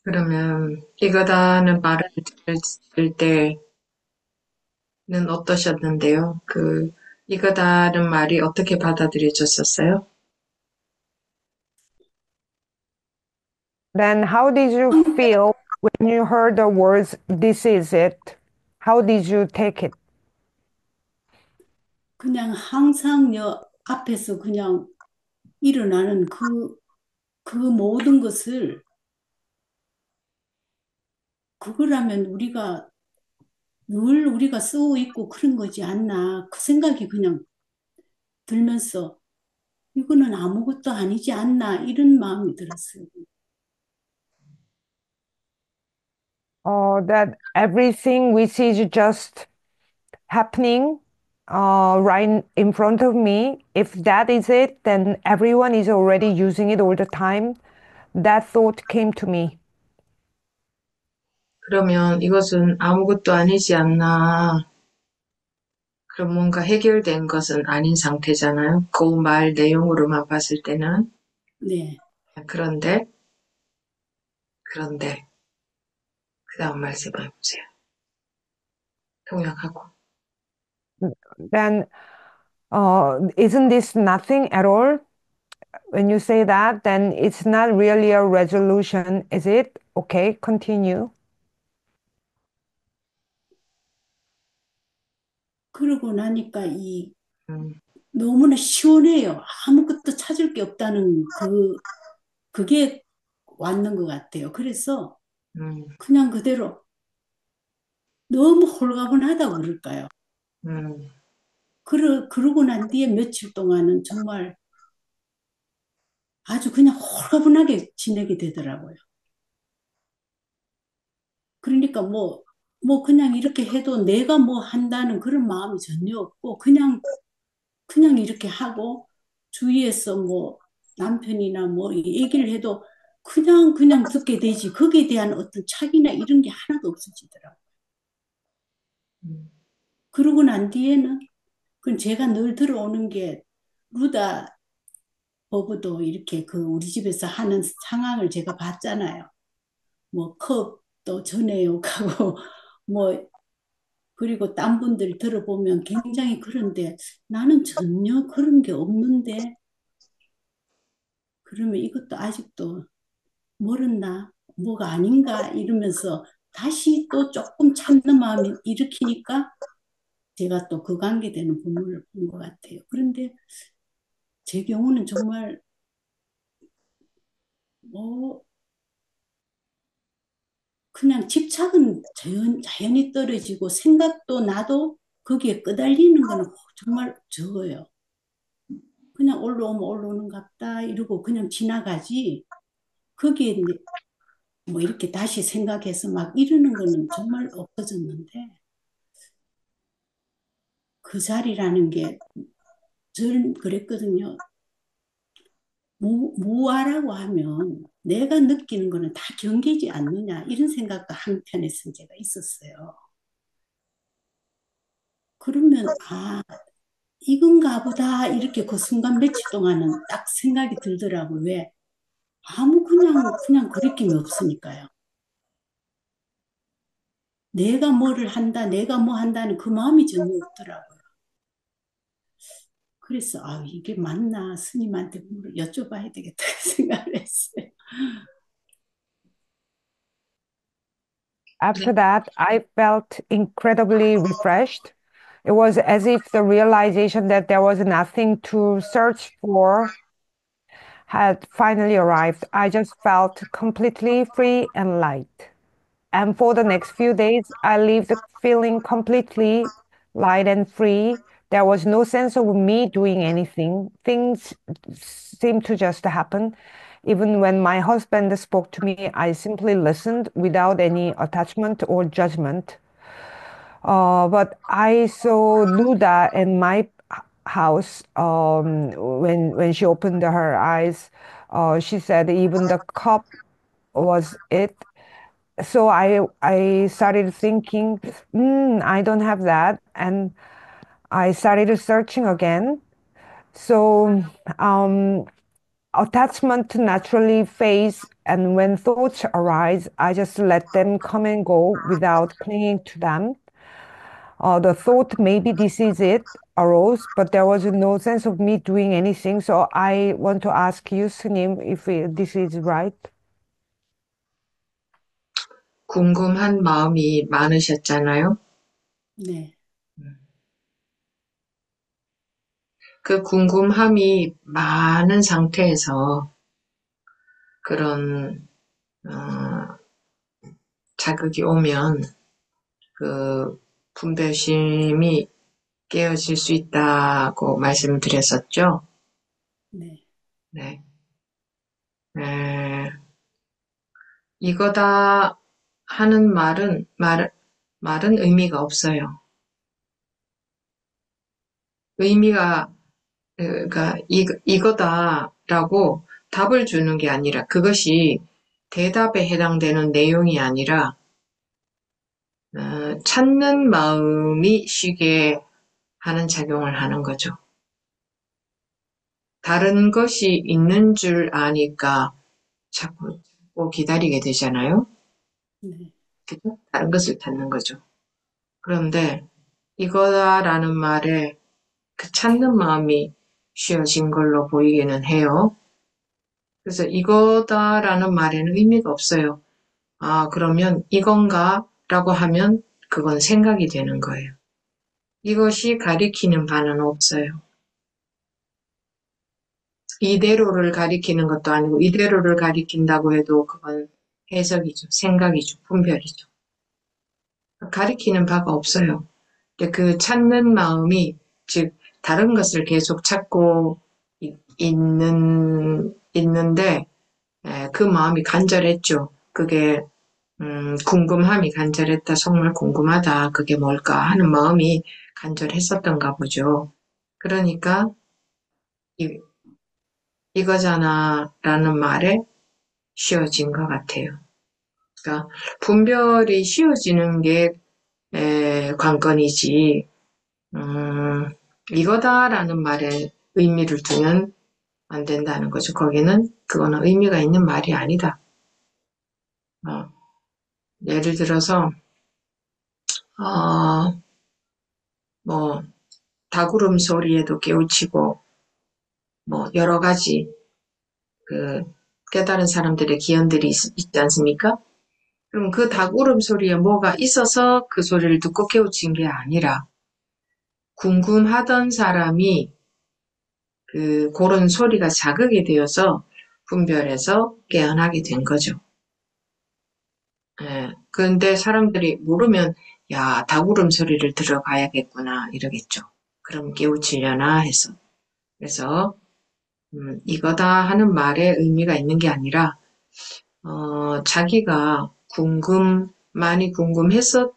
그러면 이거다는 말을 들을 때는 어떠셨는데요? 이거다는 말이 어떻게 받아들여졌었어요? Then how did you feel when you heard the words, this is it? How did you take it? 그냥 항상 여 앞에서 그냥 일어나는 그 모든 것을 그거라면 늘 우리가 쓰고 있고 그런 거지 않나 그 생각이 그냥 들면서 이거는 아무것도 아니지 않나 이런 마음이 들었어요. That everything which is just happening right in front of me, if that is it, then everyone is already using it all the time. That thought came to me. 그러면 이것은 아무것도 아니지 않나. 그럼 뭔가 해결된 것은 아닌 상태잖아요. 그 말 내용으로만 봤을 때는. 네. 그런데, 그 다음 말씀해보세요. 통역하고. Then, isn't this nothing at all? When you say that, then it's not really a resolution, is it? Okay, continue. 그러고 나니까 음, 너무나 시원해요. 아무것도 찾을 게 없다는 그게 왔는 것 같아요. 그래서 음, 그냥 그대로 너무 홀가분하다고 그럴까요? 음, 그러고 난 뒤에 며칠 동안은 정말 아주 그냥 홀가분하게 지내게 되더라고요. 그러니까 뭐 그냥 이렇게 해도 내가 뭐 한다는 그런 마음이 전혀 없고 그냥 이렇게 하고 주위에서 뭐 남편이나 뭐 얘기를 해도 그냥 듣게 되지. 거기에 대한 어떤 착이나 이런 게 하나도 없어지더라고요. 음. 그러고 난 뒤에는 그 제가 늘 들어오는 게 루다 버브도 이렇게 그 우리 집에서 하는 상황을 제가 봤잖아요. 뭐 컵도 전해요 가고 뭐 그리고 딴 분들 들어보면 굉장히 그런데 나는 전혀 그런 게 없는데 그러면 이것도 아직도 모른다 뭐가 아닌가 이러면서 다시 또 조금 참는 마음이 일으키니까 제가 또 그 관계되는 부분을 본 것 같아요. 그런데 제 경우는 정말 뭐 그냥 집착은 자연히 떨어지고 생각도 나도 거기에 끄달리는 거는 정말 적어요. 그냥 올라오면 올라오는갑다 이러고 그냥 지나가지. 거기에 이제 뭐 이렇게 다시 생각해서 막 이러는 거는 정말 없어졌는데 그 자리라는 게 저는 그랬거든요. 무아라고 하면 내가 느끼는 거는 다 경계지 않느냐 이런 생각도 한편에서 제가 있었어요. 그러면 이건가 보다 이렇게 그 순간 며칠 동안은 딱 생각이 들더라고요. 왜? 그냥 거리낌이 없으니까요. 내가 뭐를 한다, 내가 뭐 한다는 그 마음이 전혀 없더라고요. 그래서 이게 맞나 스님한테 여쭤봐야 되겠다 생각을 했어요. After that, I felt incredibly refreshed. It was as if the realization that there was nothing to search for had finally arrived. I just felt completely free and light. And for the next few days, I lived feeling completely light and free. There was no sense of me doing anything. Things seemed to just happen. Even when my husband spoke to me, I simply listened without any attachment or judgment. But I saw Luda in my house when she opened her eyes. She said even the cup was it. So I started thinking, I don't have that, and I started searching again. So attachment naturally fades, and when thoughts arise, I just let them come and go without clinging to them. The thought maybe this is it arose, but there was no sense of me doing anything. So I want to ask you, Sunim, if this is right. 궁금한 마음이 많으셨잖아요. 네, 그 궁금함이 많은 상태에서 그런 자극이 오면 그 분별심이 깨어질 수 있다고 말씀드렸었죠. 네, 네. 이거다 하는 말은 의미가 없어요. 의미가, 그러니까 이거다라고 답을 주는 게 아니라 그것이 대답에 해당되는 내용이 아니라 찾는 마음이 쉬게 하는 작용을 하는 거죠. 다른 것이 있는 줄 아니까 자꾸 기다리게 되잖아요. 네, 그죠? 다른 것을 찾는 거죠. 그런데 이거다라는 말에 그 찾는 마음이 쉬어진 걸로 보이기는 해요. 그래서 이거다라는 말에는 의미가 없어요. 그러면 이건가? 라고 하면 그건 생각이 되는 거예요. 이것이 가리키는 바는 없어요. 이대로를 가리키는 것도 아니고 이대로를 가리킨다고 해도 그건 해석이죠. 생각이죠. 분별이죠. 가리키는 바가 없어요. 근데 그 찾는 마음이 즉 다른 것을 계속 찾고 있는데 그 마음이 간절했죠. 그게 궁금함이 간절했다. 정말 궁금하다. 그게 뭘까 하는 마음이 간절했었던가 보죠. 그러니까 이거잖아 라는 말에 쉬어진 것 같아요. 그러니까 분별이 쉬어지는 게 관건이지 이거다라는 말에 의미를 두면 안 된다는 거죠. 그거는 의미가 있는 말이 아니다. 예를 들어서 닭울음 소리에도 깨우치고 여러 가지 깨달은 사람들의 기원들이 있지 않습니까? 그럼 그 닭울음 소리에 뭐가 있어서 그 소리를 듣고 깨우친 게 아니라 궁금하던 사람이 그런 소리가 자극이 되어서 분별해서 깨어나게 된 거죠. 근데 사람들이 모르면 야, 닭 울음소리를 들어가야겠구나 이러겠죠. 그럼 깨우치려나 해서. 그래서 이거다 하는 말에 의미가 있는 게 아니라 자기가 많이 궁금했었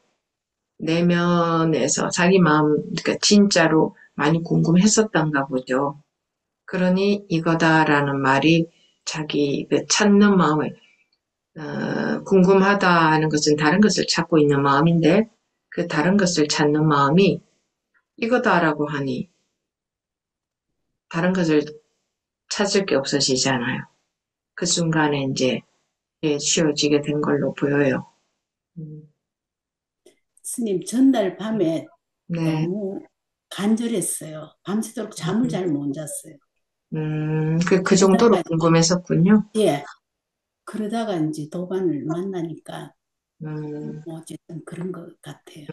내면에서 자기 마음, 그러니까 진짜로 많이 궁금했었던가 보죠. 그러니 이거다라는 말이 자기 그 찾는 마음을 궁금하다 하는 것은 다른 것을 찾고 있는 마음인데 그 다른 것을 찾는 마음이 이거다라고 하니 다른 것을 찾을 게 없어지잖아요. 그 순간에 이제 쉬워지게 된 걸로 보여요. 스님, 전날 밤에 네. 너무 간절했어요. 밤새도록 잠을 잘 못 잤어요. 그 정도로 그러다가, 궁금했었군요. 예, 그러다가 이제 도반을 만나니까, 음, 뭐 어쨌든 그런 것 같아요.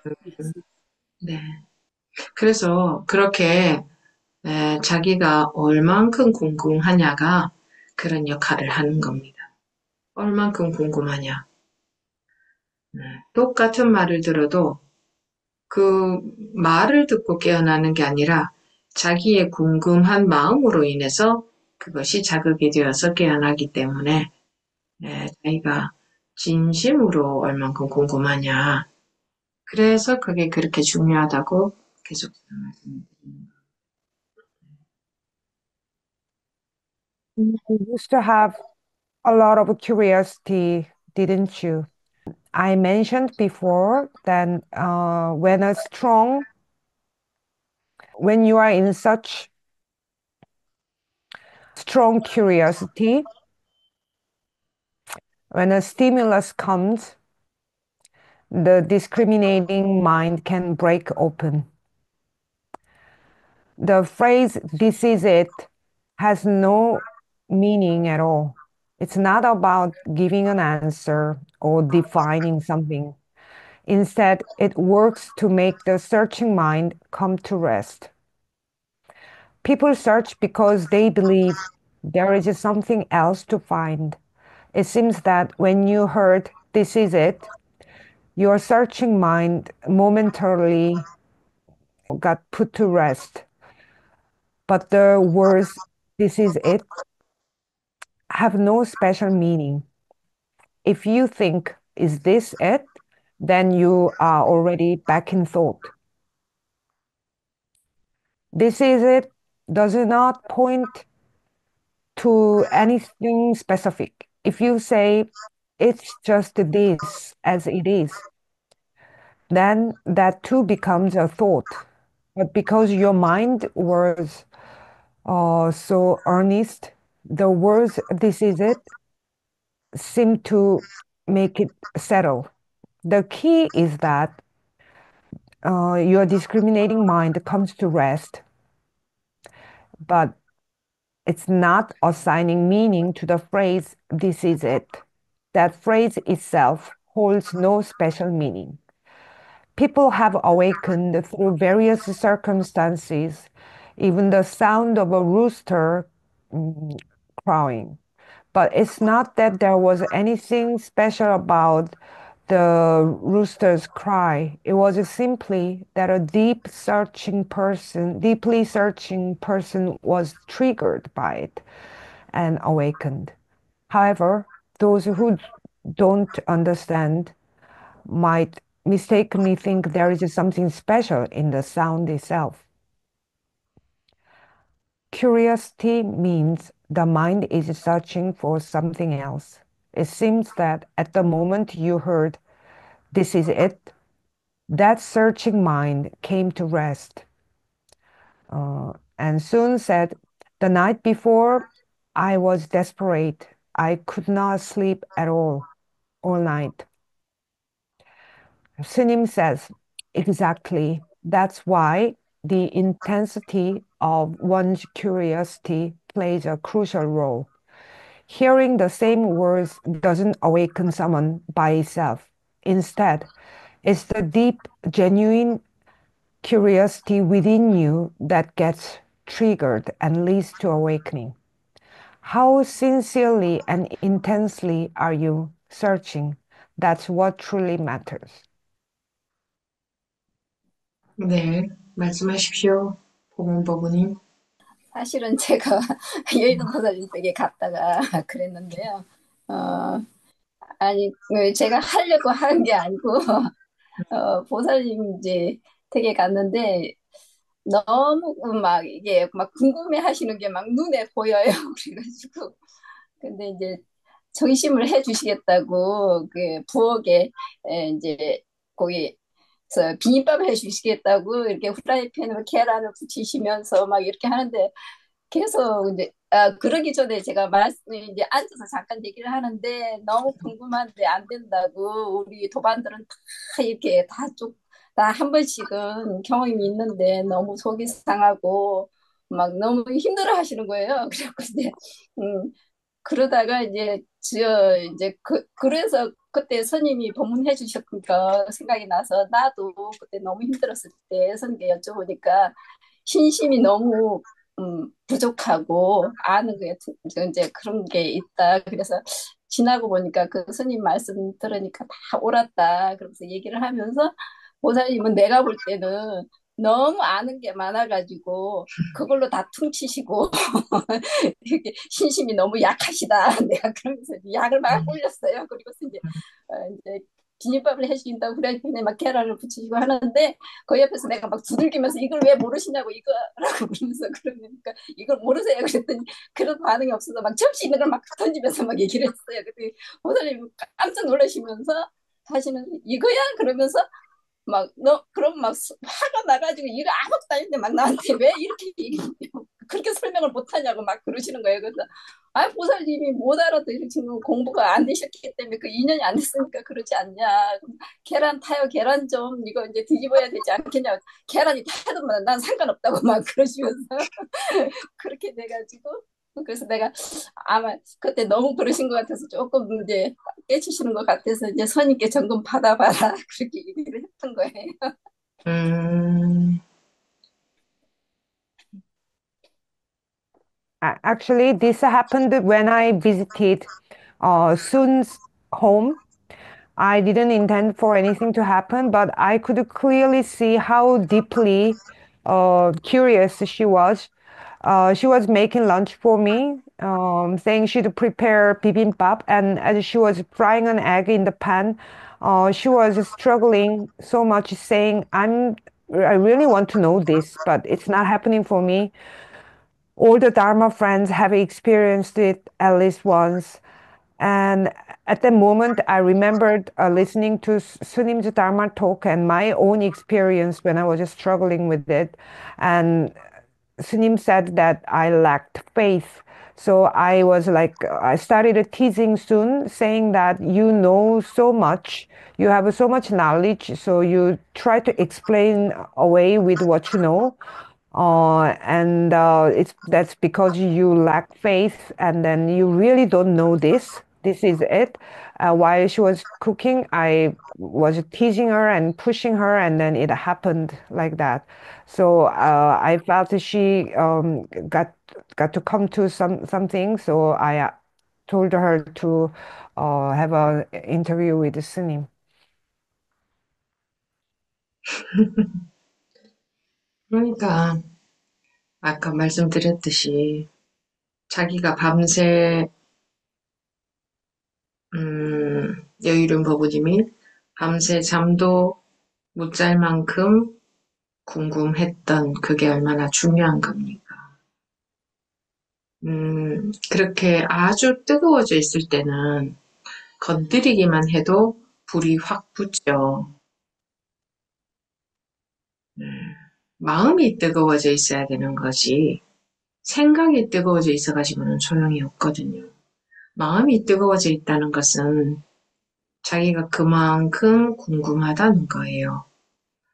네. 그래서 그렇게 자기가 얼만큼 궁금하냐가 그런 역할을 하는 겁니다. 얼만큼 궁금하냐. 똑같은 말을 들어도 그 말을 듣고 깨어나는 게 아니라 자기의 궁금한 마음으로 인해서 그것이 자극이 되어서 깨어나기 때문에 자기가 진심으로 얼만큼 궁금하냐. 그래서 그게 그렇게 중요하다고 계속 말씀드립니다. You used to have a lot of curiosity, didn't you? I mentioned before that when you are in such strong curiosity, when a stimulus comes, the discriminating mind can break open. The phrase, "this is it," has no meaning at all. It's not about giving an answer or defining something. Instead, it works to make the searching mind come to rest. People search because they believe there is something else to find. It seems that when you heard "this is it," your searching mind momentarily got put to rest. But the words "this is it" have no special meaning. If you think, "is this it?" then you are already back in thought. "This is it" does not point to anything specific. If you say, "it's just this as it is," then that too becomes a thought. But because your mind was so earnest, the words "this is it" seem to make it settle. The key is that your discriminating mind comes to rest, but it's not assigning meaning to the phrase "this is it." That phrase itself holds no special meaning. People have awakened through various circumstances, even the sound of a rooster crowing. But it's not that there was anything special about the rooster's cry. It was simply that a deeply searching person was triggered by it and awakened. However, those who don't understand might mistakenly think there is something special in the sound itself. Curiosity means the mind is searching for something else. It seems that at the moment you heard "this is it," that searching mind came to rest and soon said, "The night before, I was desperate. I could not sleep at all night." Shunim says, exactly. That's why the intensity of one's curiosity plays a crucial role. Hearing the same words doesn't awaken someone by itself. Instead, it's the deep, genuine curiosity within you that gets triggered and leads to awakening. How sincerely and intensely are you searching? That's what truly matters. 네, 말씀하십시오. 보문보문님. 사실은 제가 여의도 보살님 댁에 갔다가 그랬는데요. 어, 아니, 제가 하려고 하는 게 아니고, 보살님 이제 댁에 갔는데, 너무 막 이게 막 궁금해 하시는 게 막 눈에 보여요. 그래가지고. 근데 이제 정심을 해 주시겠다고, 그 부엌에 이제 거기 서 비빔밥을 해 주시겠다고 이렇게 후라이팬으로 계란을 부치시면서 막 이렇게 하는데 계속 이제 그러기 전에 제가 이제 앉아서 잠깐 얘기를 하는데 너무 궁금한데 안 된다고 우리 도반들은 다 이렇게 다 한 번씩은 경험이 있는데 너무 속이 상하고 막 너무 힘들어 하시는 거예요. 그래갖고 이제 음, 그러다가 이제 그래서 그때 스님이 법문해 주셨으니까 생각이 나서 나도 그때 너무 힘들었을 때 스님께 여쭤보니까 신심이 너무 부족하고 아는 게 이제 그런 게 있다. 그래서 지나고 보니까 그 스님 말씀 들으니까 다 옳았다. 그러면서 얘기를 하면서 보살님은 내가 볼 때는 너무 아는 게 많아가지고 그걸로 다 퉁치시고 되게 신심이 너무 약하시다. 내가 그러면서 약을 막 올렸어요. 그리고 이제 비빔밥을 해주신다고 후라이팬에 막 계란을 부치시고 하는데 그 옆에서 내가 막 두들기면서 이걸 왜 모르시냐고 이거라고 그러면서 그러니까 이걸 모르세요. 그랬더니 그런 반응이 없어서 막 접시 있는 걸 막 던지면서 막 얘기를 했어요. 그랬더니 보살님 깜짝 놀라시면서 하시는 이거야? 그러면서 막 너 그럼 막 화가 나가지고 이거 아무것도 아닌데 막 나한테 왜 이렇게 얘기냐고 그렇게 설명을 못하냐고 막 그러시는 거예요. 그래서 아 보살님이 못 알아들으시는 공부가 안 되셨기 때문에 그 인연이 안 됐으니까 그러지 않냐. 계란 타요 계란 좀 이거 이제 뒤집어야 되지 않겠냐. 계란이 타든 난 상관없다고 막 그러시면서 그렇게 돼가지고 그래서 내가 아마 그때 너무 그러신 것 같아서 조금 이제 깨치시는 것 같아서 이제 선임께 점검 받아봐라 그렇게 얘기를 했던 거예요. 음, Actually, this happened when I visited Sun's home. I didn't intend for anything to happen, but I could clearly see how deeply curious she was. She was making lunch for me, saying she'd prepare bibimbap, and as she was frying an egg in the pan, she was struggling so much, saying, I really want to know this, but it's not happening for me. All the Dharma friends have experienced it at least once. And at that moment, I remembered listening to Sunim's Dharma talk and my own experience when I was just struggling with it. And Sunim said that I lacked faith. So I was like, I started teasing Sun, saying that you know so much, you have so much knowledge, so you try to explain away with what you know. And that's because you lack faith, and then you really don't know this. This is it. While she was cooking, I was teasing her and pushing her, and then it happened like that. So I felt that she got to come to something. So I told her to have an interview with Sunim. 그러니까 아까 말씀드렸듯이 자기가 밤새 여유른 법우님이 밤새 잠도 못 잘 만큼 궁금했던 그게 얼마나 중요한 겁니까? 그렇게 아주 뜨거워져 있을 때는 건드리기만 해도 불이 확 붙죠. 마음이 뜨거워져 있어야 되는 거지. 생각이 뜨거워져 있어가지고는 소용이 없거든요. 마음이 뜨거워져 있다는 것은 자기가 그만큼 궁금하다는 거예요.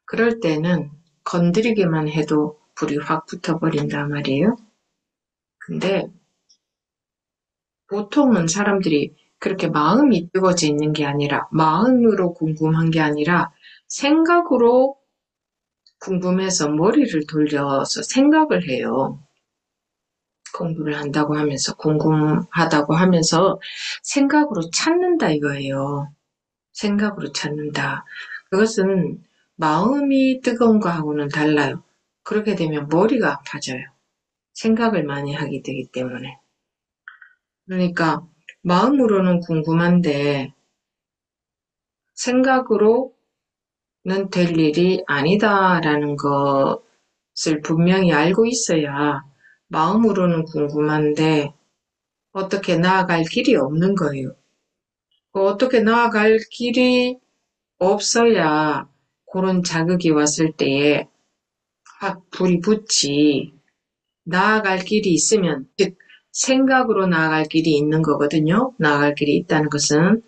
그럴 때는 건드리기만 해도 불이 확 붙어버린단 말이에요. 근데 보통은 사람들이 그렇게 마음이 뜨거워져 있는 게 아니라 마음으로 궁금한 게 아니라 생각으로 궁금해서 머리를 돌려서 생각을 해요. 공부를 한다고 하면서 궁금하다고 하면서 생각으로 찾는다 이거예요. 생각으로 찾는다. 그것은 마음이 뜨거운 거하고는 달라요. 그렇게 되면 머리가 아파져요. 생각을 많이 하게 되기 때문에. 그러니까 마음으로는 궁금한데 생각으로는 될 일이 아니다라는 것을 분명히 알고 있어야 마음으로는 궁금한데 어떻게 나아갈 길이 없는 거예요. 어떻게 나아갈 길이 없어야 그런 자극이 왔을 때에 확 불이 붙지. 나아갈 길이 있으면, 즉 생각으로 나아갈 길이 있는 거거든요. 나아갈 길이 있다는 것은.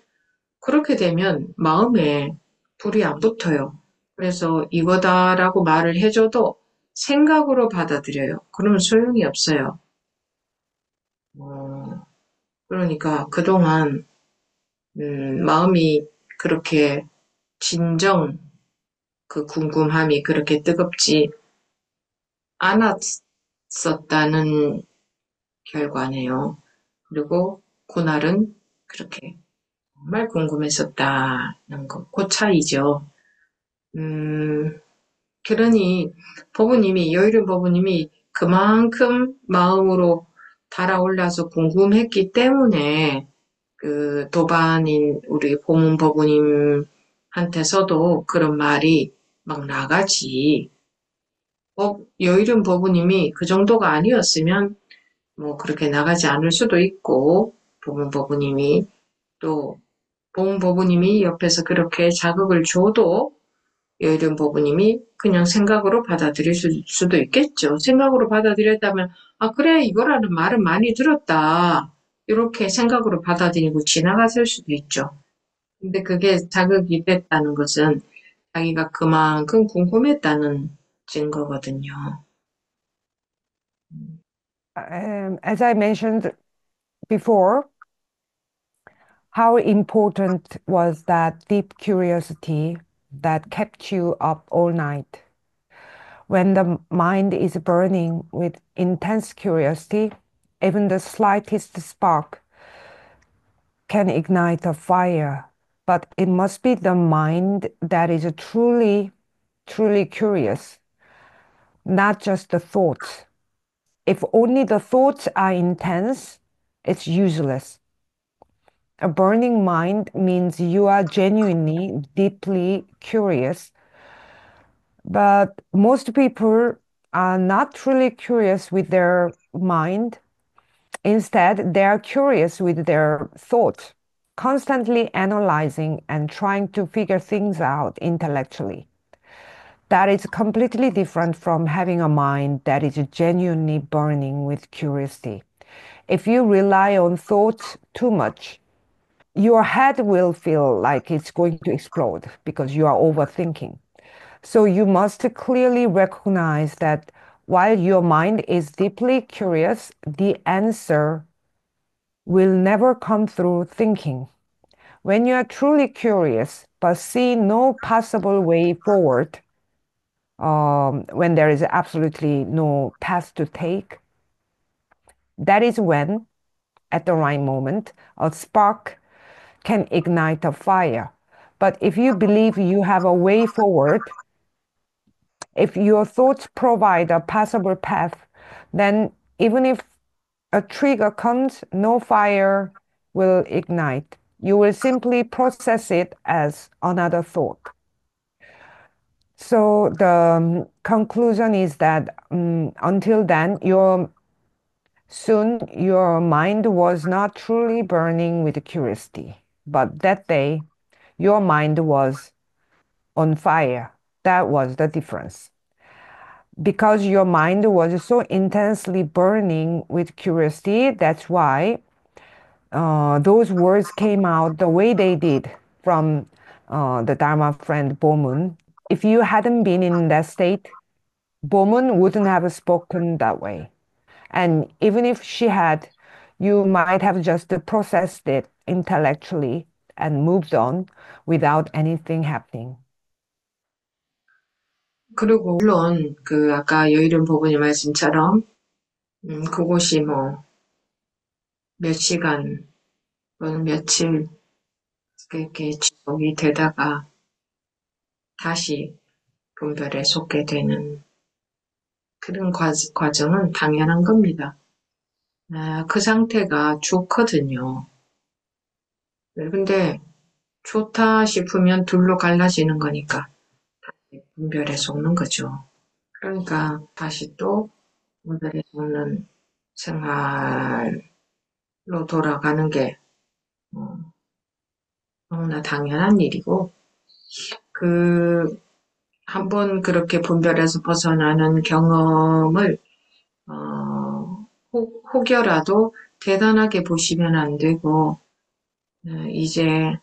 그렇게 되면 마음에 불이 안 붙어요. 그래서 이거다라고 말을 해줘도 생각으로 받아들여요. 그러면 소용이 없어요. 그러니까 그동안 마음이 그렇게 진정 그 궁금함이 그렇게 뜨겁지 않았었다는 결과네요. 그리고 그날은 그렇게 정말 궁금했었다는 거, 그 차이죠. 그러니 여의륜 법부님이 그만큼 마음으로 달아올라서 궁금했기 때문에 그 도반인 우리 보문 법부님한테서도 그런 말이 막 나가지. 여의륜 법부님이 그 정도가 아니었으면 뭐 그렇게 나가지 않을 수도 있고 보문 법부님이 또 보문 법부님이 옆에서 그렇게 자극을 줘도 여의륜 법부님이 그냥 생각으로 받아들일 수도 있겠죠. 생각으로 받아들였다면 아 그래 이거라는 말은 많이 들었다. 이렇게 생각으로 받아들이고 지나갔을 수도 있죠. 근데 그게 자극이 됐다는 것은 자기가 그만큼 궁금했다는 증거거든요. As I mentioned before, how important was that deep curiosity that kept you up all night? When the mind is burning with intense curiosity, even the slightest spark can ignite a fire. But it must be the mind that is truly, truly curious, not just the thoughts. If only the thoughts are intense, it's useless. A burning mind means you are genuinely, deeply curious. But most people are not truly curious with their mind. Instead, they are curious with their thoughts, constantly analyzing and trying to figure things out intellectually. That is completely different from having a mind that is genuinely burning with curiosity. If you rely on thoughts too much, your head will feel like it's going to explode because you are overthinking. So you must clearly recognize that while your mind is deeply curious, the answer will never come through thinking. When you are truly curious but see no possible way forward, when there is absolutely no path to take, that is when, at the right moment, a spark can ignite a fire. But if you believe you have a way forward, if your thoughts provide a possible path, then even if a trigger comes, no fire will ignite. You will simply process it as another thought. So the conclusion is that until then, soon your mind was not truly burning with curiosity, but that day your mind was on fire. That was the difference. Because your mind was so intensely burning with curiosity, that's why those words came out the way they did from the Dharma friend Bomun. If you hadn't been in that state, Bomun wouldn't have spoken that way. And even if she had, you might have just processed it intellectually and moved on without anything happening. 그리고 물론 그 아까 여의륜 법부님 말씀처럼 그곳이 뭐 몇 시간 또는 며칠 그렇게 속이 되다가 다시 분별에 속게 되는 그런 과정은 당연한 겁니다. 그 상태가 좋거든요. 근데 좋다 싶으면 둘로 갈라지는 거니까 분별에 속는 거죠. 그러니까 다시 또 분별에 속는 생활로 돌아가는 게 너무나 당연한 일이고 한번 그렇게 분별에서 벗어나는 경험을 혹여라도 대단하게 보시면 안 되고 이제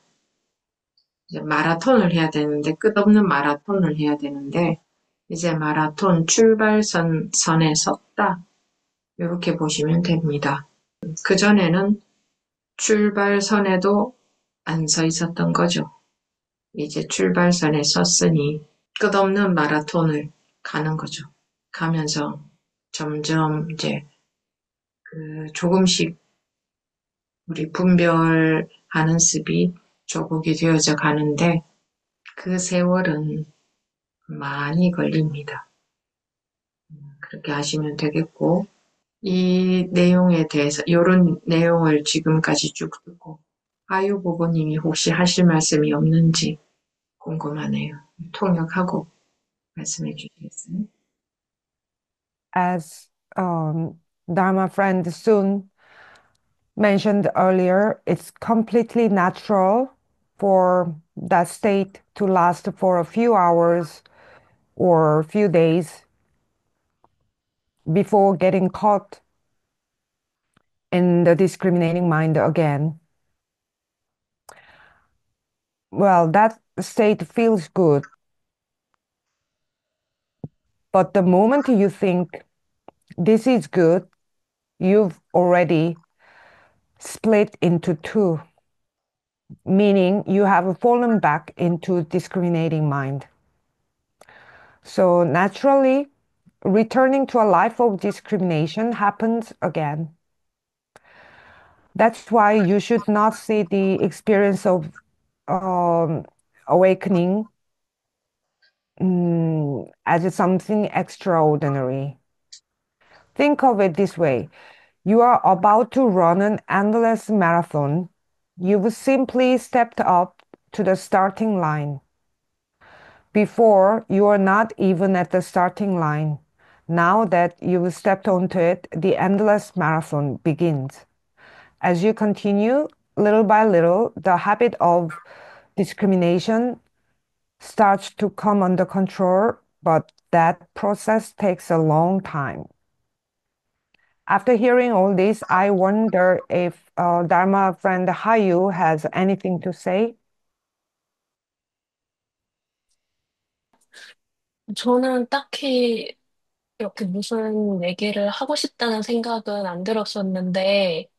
마라톤을 해야 되는데 끝없는 마라톤을 해야 되는데 이제 마라톤 출발선에 섰다 이렇게 보시면 됩니다. 그전에는 출발선에도 안 서 있었던 거죠. 이제 출발선에 섰으니 끝없는 마라톤을 가는 거죠. 가면서 점점 이제 조금씩 우리 분별하는 습이 조국이 되어져 가는데 그 세월은 많이 걸립니다. 그렇게 하시면 되겠고 이 내용에 대해서 이런 내용을 지금까지 쭉 듣고 아유 보고님이 혹시 하실 말씀이 없는지 궁금하네요. 통역하고 말씀해 주시겠어요? As Dharma friend Sun mentioned earlier, it's completely natural for that state to last for a few hours or a few days before getting caught in the discriminating mind again. Well, that state feels good, but the moment you think this is good, you've already split into two, meaning you have fallen back into discriminating mind. So naturally, returning to a life of discrimination happens again. That's why you should not see the experience of awakening as something extraordinary. Think of it this way. You are about to run an endless marathon. You've simply stepped up to the starting line. Before, you are not even at the starting line. Now that you've stepped onto it, the endless marathon begins. As you continue, little by little, the habit of discrimination starts to come under control, but that process takes a long time. After hearing all this, I wonder if Dharma friend Hayu has anything to say. 저는 딱히 이렇게 무슨 얘기를 하고 싶다는 생각은 안 들었었는데,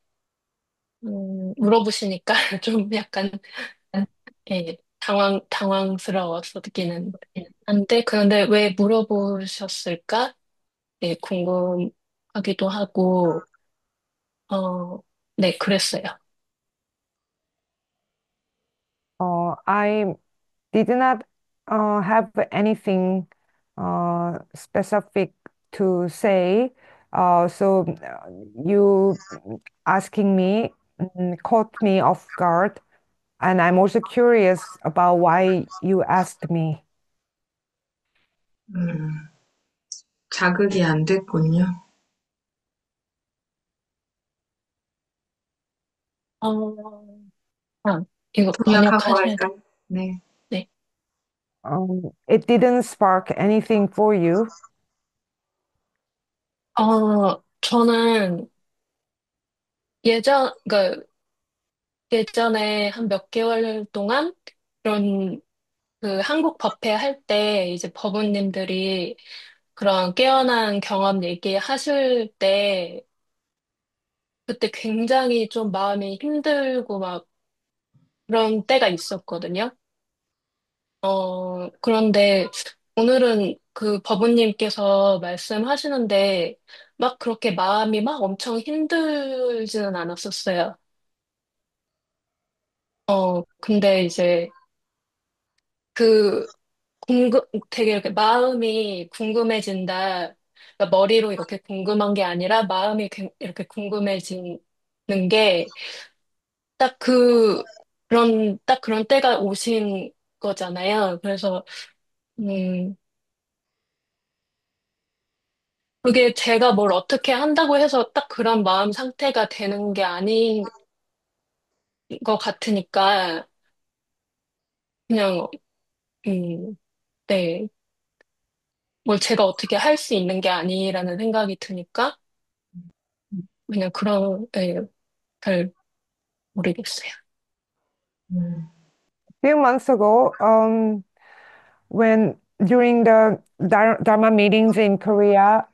물어보시니까 좀 약간, 예, 당황스러웠었기는 한데, 그런데 왜 물어보셨을까? 네, 궁금하기도 하고, 네, 그랬어요. I did not have anything specific to say. You asking me caught me off guard, and I'm also curious about why you asked me. 자극이 안 됐군요. 어, 이거 통역하고 번역하셔야 돼. 할까요? 네. 네. It didn't spark anything for you. 저는 그러니까 예전에 한 몇 개월 동안 그런 그 한국 법회 할 때 이제 법원님들이 그런 깨어난 경험 얘기하실 때 그때 굉장히 좀 마음이 힘들고 막 그런 때가 있었거든요. 그런데 오늘은 그 법원님께서 말씀하시는데 막 그렇게 마음이 막 엄청 힘들지는 않았었어요. 근데 이제 그 되게 이렇게 마음이 궁금해진다. 그러니까 머리로 이렇게 궁금한 게 아니라 마음이 이렇게 궁금해지는 게 딱 딱 그런 때가 오신 거잖아요. 그래서, 음, 그게 제가 뭘 어떻게 한다고 해서 딱 그런 마음 상태가 되는 게 아닌 것 같으니까, 그냥, 음, 네. 뭘 제가 어떻게 할 수 있는 게 아니라는 생각이 드니까, 그냥 네, 잘 모르겠어요. 음, Few months ago, when during the Dharma meetings in Korea,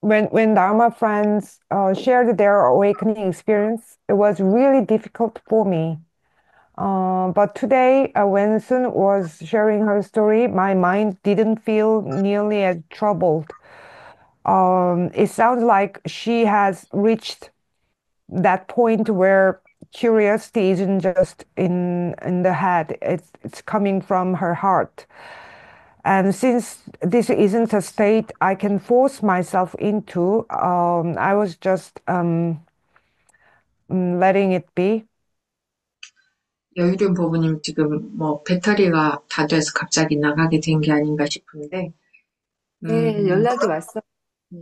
when Dharma friends shared their awakening experience, it was really difficult for me. But today, when Sun was sharing her story, my mind didn't feel nearly as troubled. It sounds like she has reached that point where curiosity isn't just in the head; it's coming from her heart. And since this isn't a state I can force myself into, I was just letting it be. 여유림 부부님 지금 뭐 배터리가 다 돼서 갑자기 나가게 된 게 아닌가 싶은데, 네, 음, 연락이 왔어요. 네.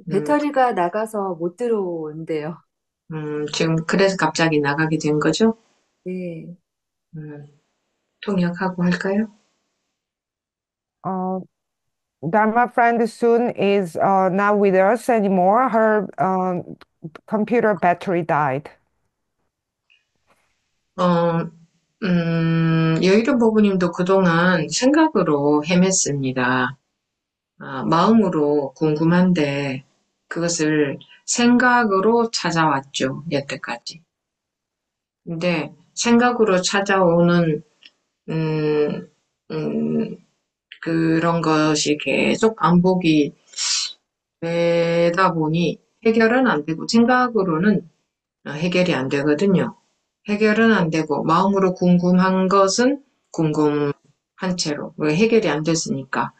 음, 배터리가 나가서 못 들어온대요. 지금 그래서 갑자기 나가게 된 거죠? 네. 음, 통역하고 할까요? Uh, Dharma friend Soon is not with us anymore. Her computer battery died. 어, 여유림 부부님도 그동안 생각으로 헤맸습니다. 마음으로 궁금한데 그것을 생각으로 찾아왔죠, 여태까지. 근데 생각으로 찾아오는 음, 음, 그런 것이 계속 반복이 되다 보니 해결은 안 되고 생각으로는 해결이 안 되거든요. 해결은 안 되고 마음으로 궁금한 것은 궁금한 채로 왜 해결이 안 됐으니까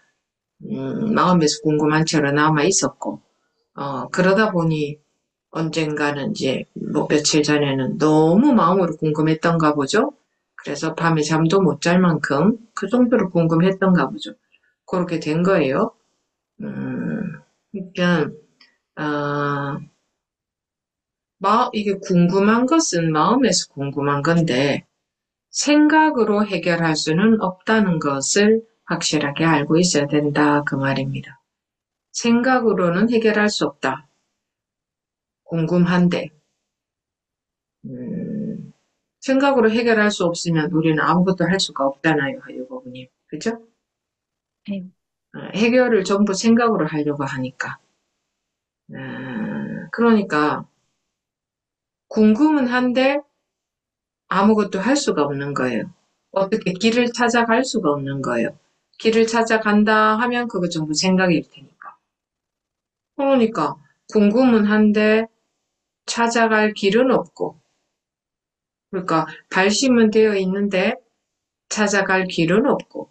마음에서 궁금한 채로 남아 있었고 그러다 보니 언젠가는 이제 뭐 며칠 전에는 너무 마음으로 궁금했던가 보죠. 그래서 밤에 잠도 못 잘 만큼 그 정도로 궁금했던가 보죠. 그렇게 된 거예요. 그러니까 이게 궁금한 것은 마음에서 궁금한 건데 생각으로 해결할 수는 없다는 것을 확실하게 알고 있어야 된다 그 말입니다. 생각으로는 해결할 수 없다. 궁금한데 생각으로 해결할 수 없으면 우리는 아무것도 할 수가 없잖아요, 하유버님. 그죠? 네. 해결을 전부 생각으로 하려고 하니까. 그러니까 궁금은 한데 아무것도 할 수가 없는 거예요. 어떻게 길을 찾아갈 수가 없는 거예요. 길을 찾아간다 하면 그거 전부 생각일 테니까. 그러니까 궁금은 한데 찾아갈 길은 없고, 그러니까 발심은 되어 있는데 찾아갈 길은 없고,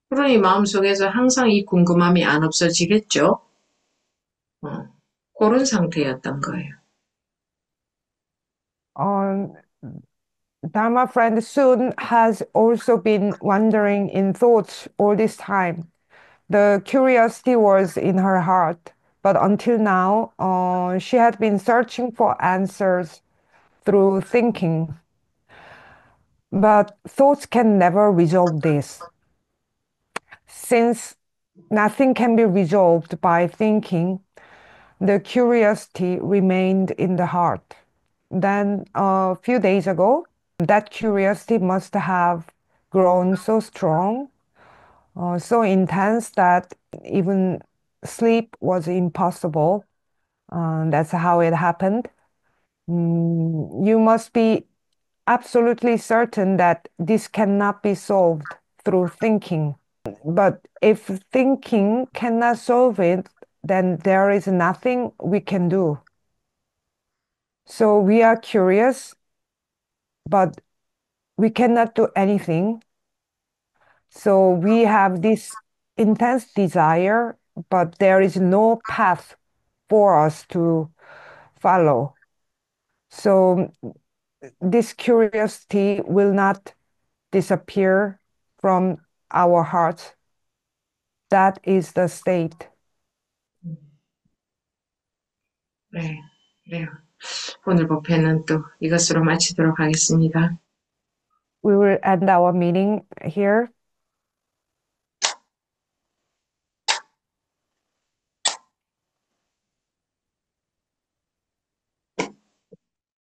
그러니 마음속에서 항상 이 궁금함이 안 없어지겠죠? 어, 그런 상태였던 거예요. Um, Dharma friend Soon has also been wandering in thoughts all this time. The curiosity was in her heart, but until now, she had been searching for answers through thinking. But thoughts can never resolve this. Since nothing can be resolved by thinking, the curiosity remained in the heart. Then, a few days ago, that curiosity must have grown so strong, so intense that even sleep was impossible. That's how it happened. You must be absolutely certain that this cannot be solved through thinking. But if thinking cannot solve it, then there is nothing we can do. So we are curious, but we cannot do anything. So we have this intense desire, but there is no path for us to follow. So this curiosity will not disappear from our hearts. That is the state. 네, 그래요. 오늘 법회는 또 이것으로 마치도록 하겠습니다. We will end our meeting here.